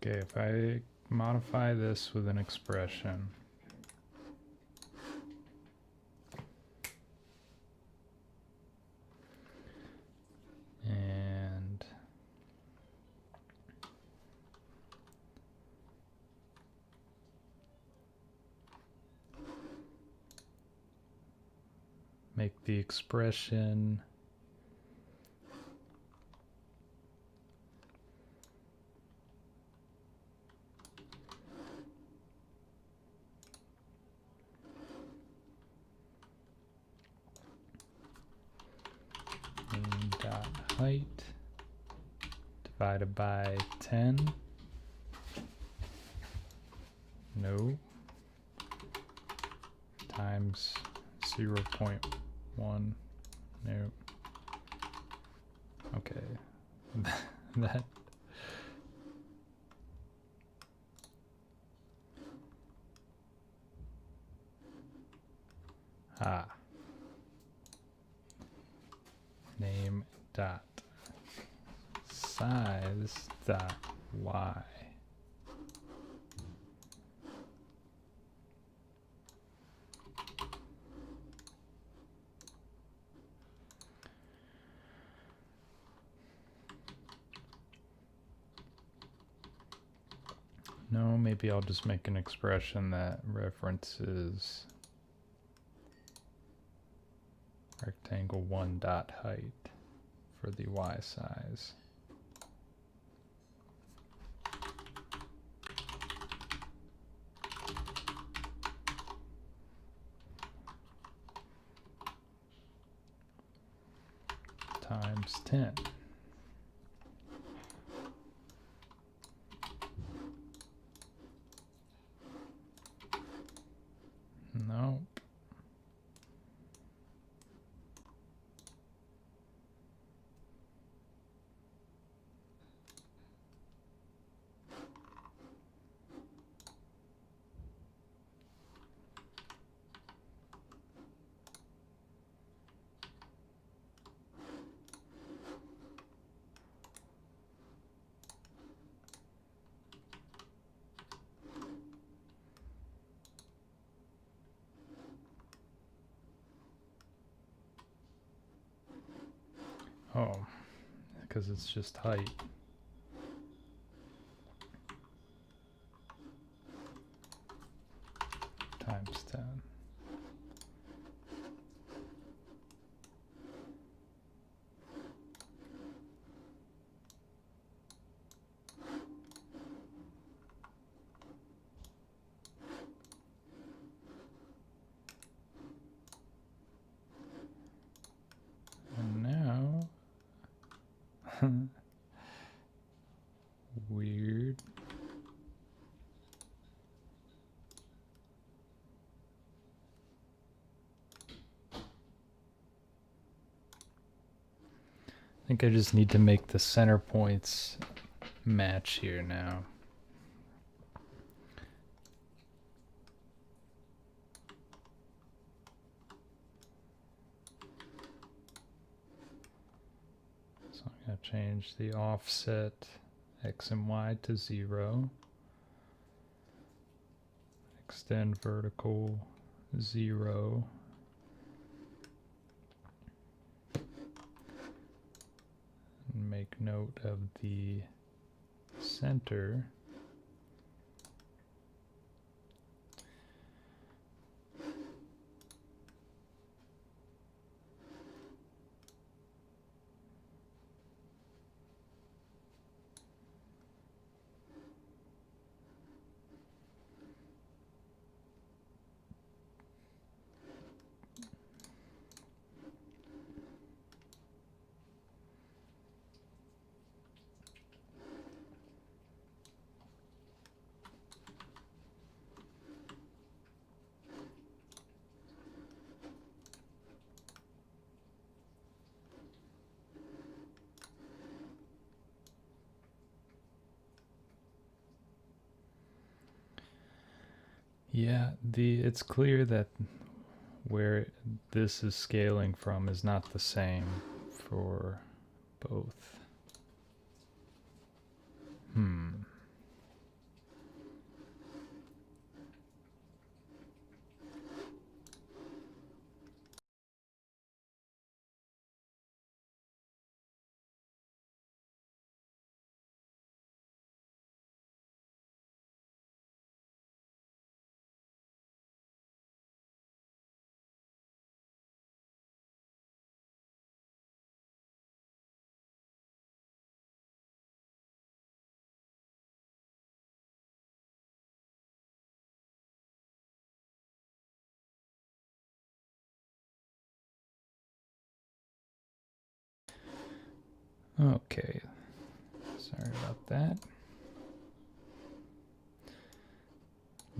okay, if I modify this with an expression, and make the expression dot height divided by 10. No. Times 0.1. No. Okay. That. Name dot size dot y. No, maybe I'll just make an expression that references rectangle 1 dot height for the y size. Times 10. Nope. Oh, because it's just height. Times 10. And now, weird. I think I just need to make the center points match here now. So I'm going to change the offset x and y to 0. Extend vertical 0. And make note of the center. Yeah, it's clear that where this is scaling from is not the same for both. Okay, sorry about that.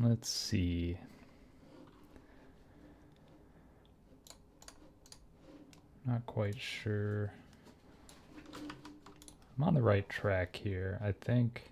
Let's see. Not quite sure. I'm on the right track here, I think.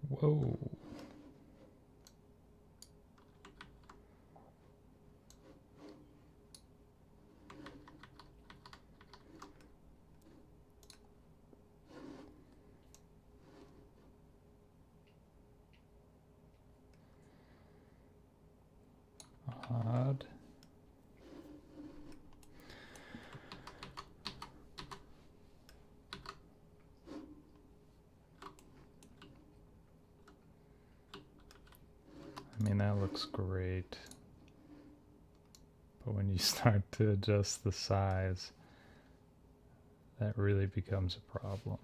Whoa. looks great. But when you start to adjust the size, that really becomes a problem.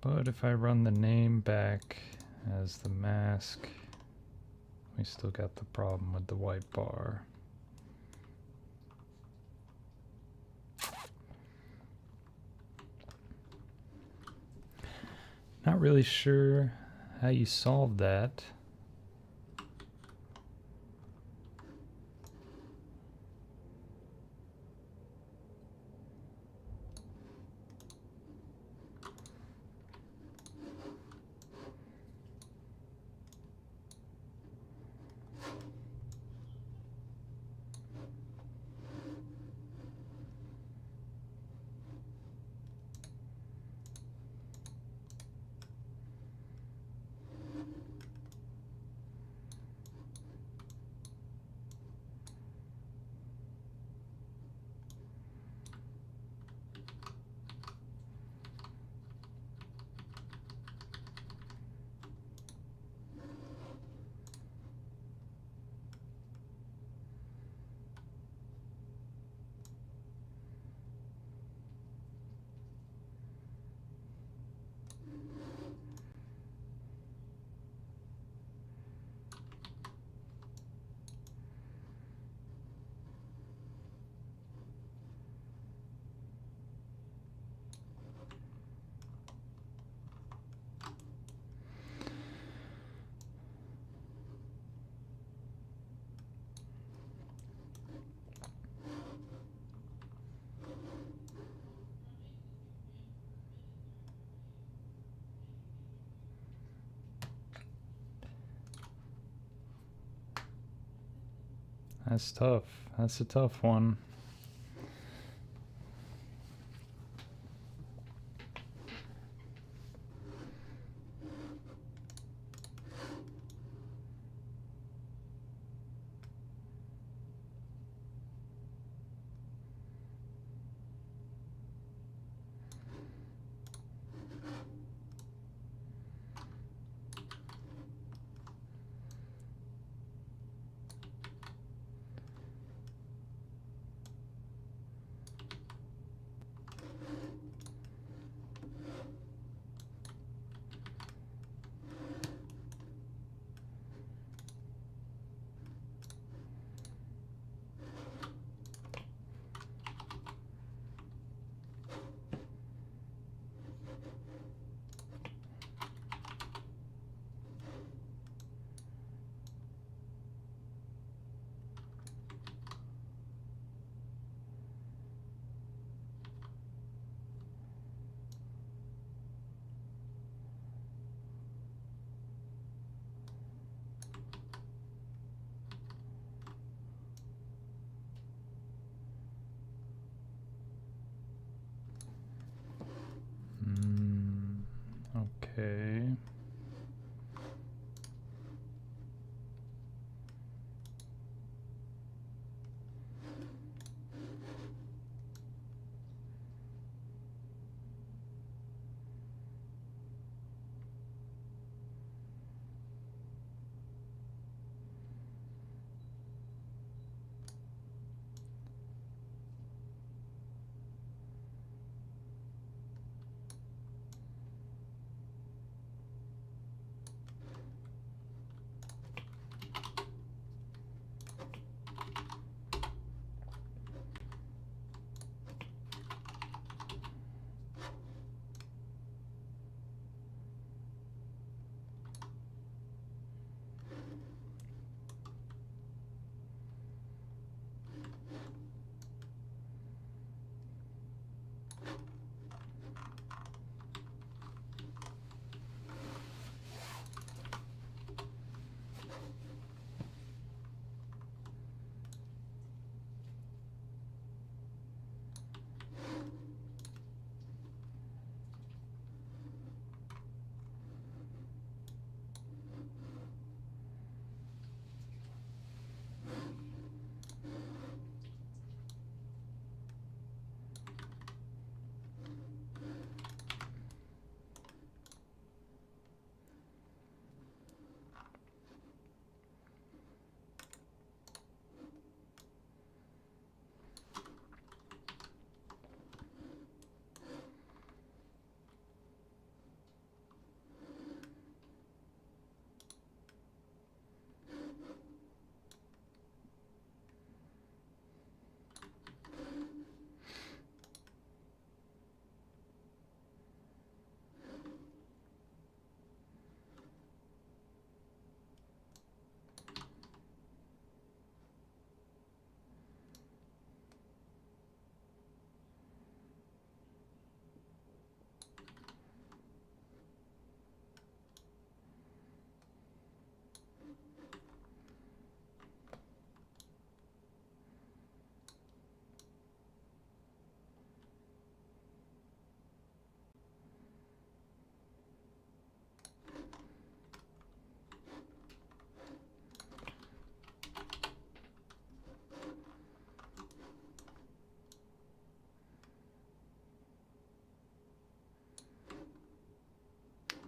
But if I run the name back as the mask, we still got the problem with the white bar. Not really sure how you solve that. That's tough. That's a tough one. Okay.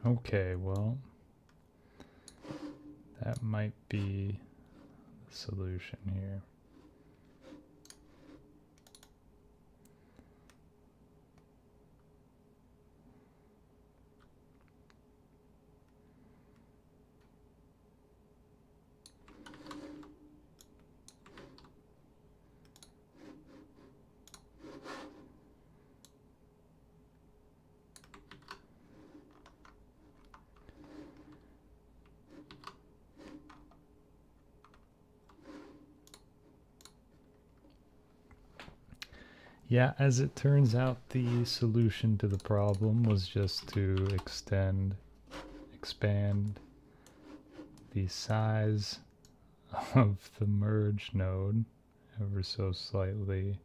Okay, well, that might be the solution here. Yeah, as it turns out, the solution to the problem was just to expand the size of the merge node ever so slightly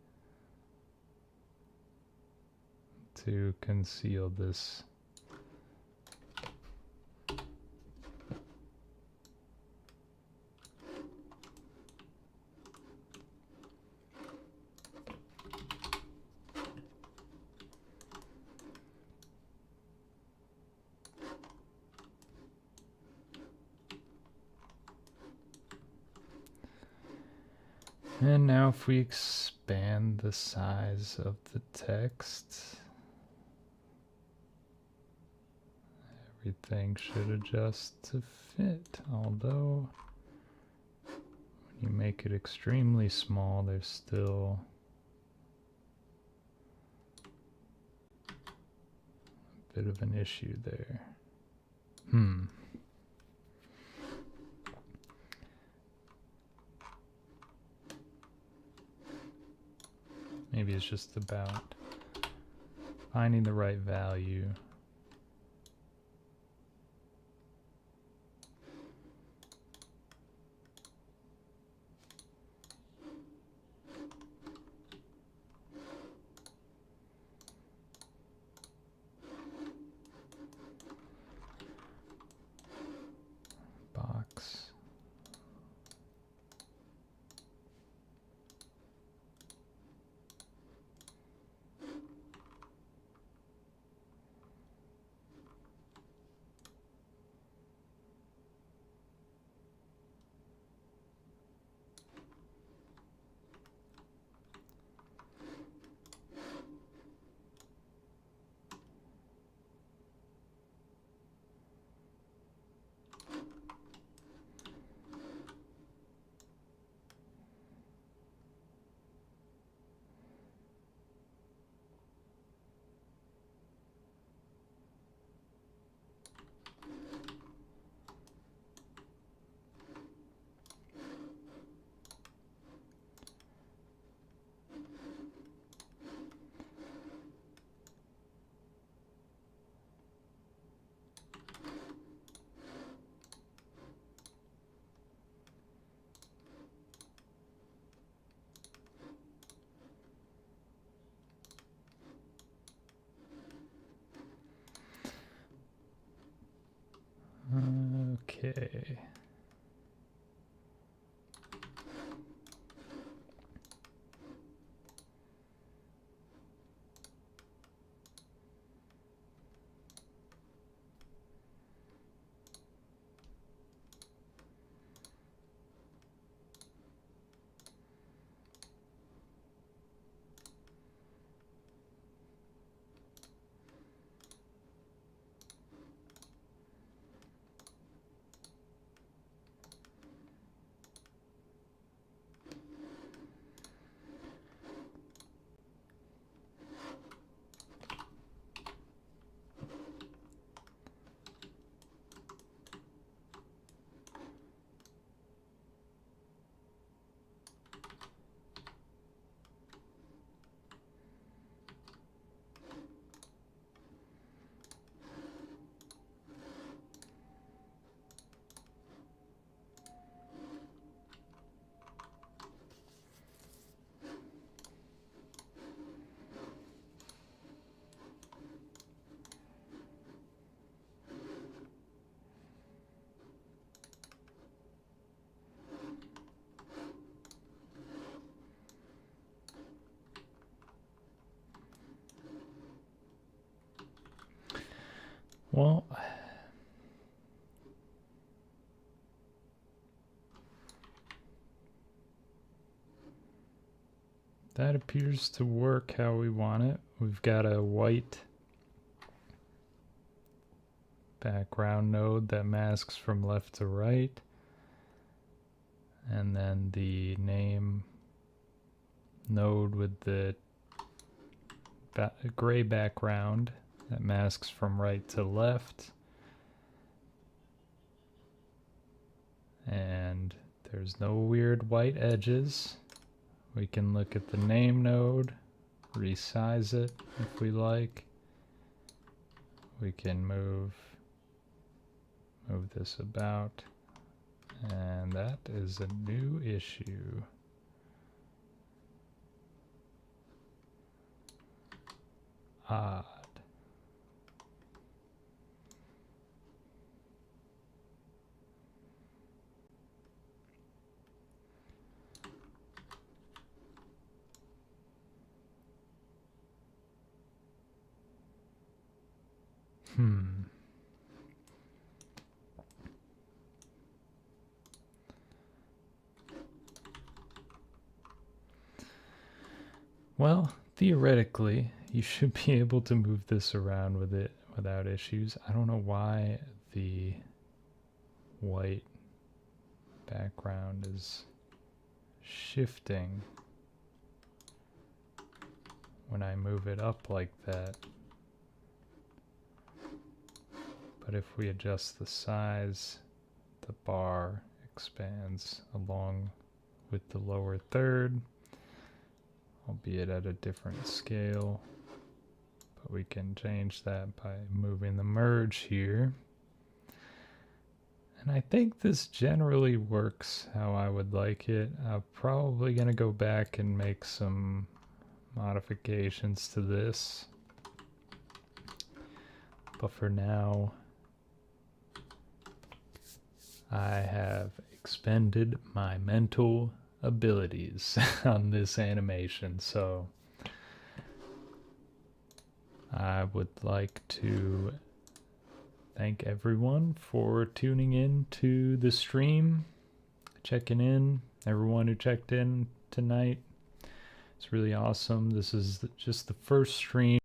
to conceal this. And now if we expand the size of the text, everything should adjust to fit, although when you make it extremely small, there's still a bit of an issue there. Maybe it's just about finding the right value. Box. Okay. Well, that appears to work how we want it. We've got a white background node that masks from left to right, and then the name node with the gray background that masks from right to left, and there's no weird white edges. We can look at the name node, resize it if we like. We can move this about, and that is a new issue. Odd. Well, theoretically, you should be able to move this around with it without issues. I don't know why the white background is shifting when I move it up like that. But if we adjust the size, the bar expands along with the lower third, albeit at a different scale. But we can change that by moving the merge here. And I think this generally works how I would like it. I'm probably going to go back and make some modifications to this. But for now, I have expended my mental abilities on this animation, so I would like to thank everyone for tuning in to the stream, checking in, everyone who checked in tonight. It's really awesome. This is just the first stream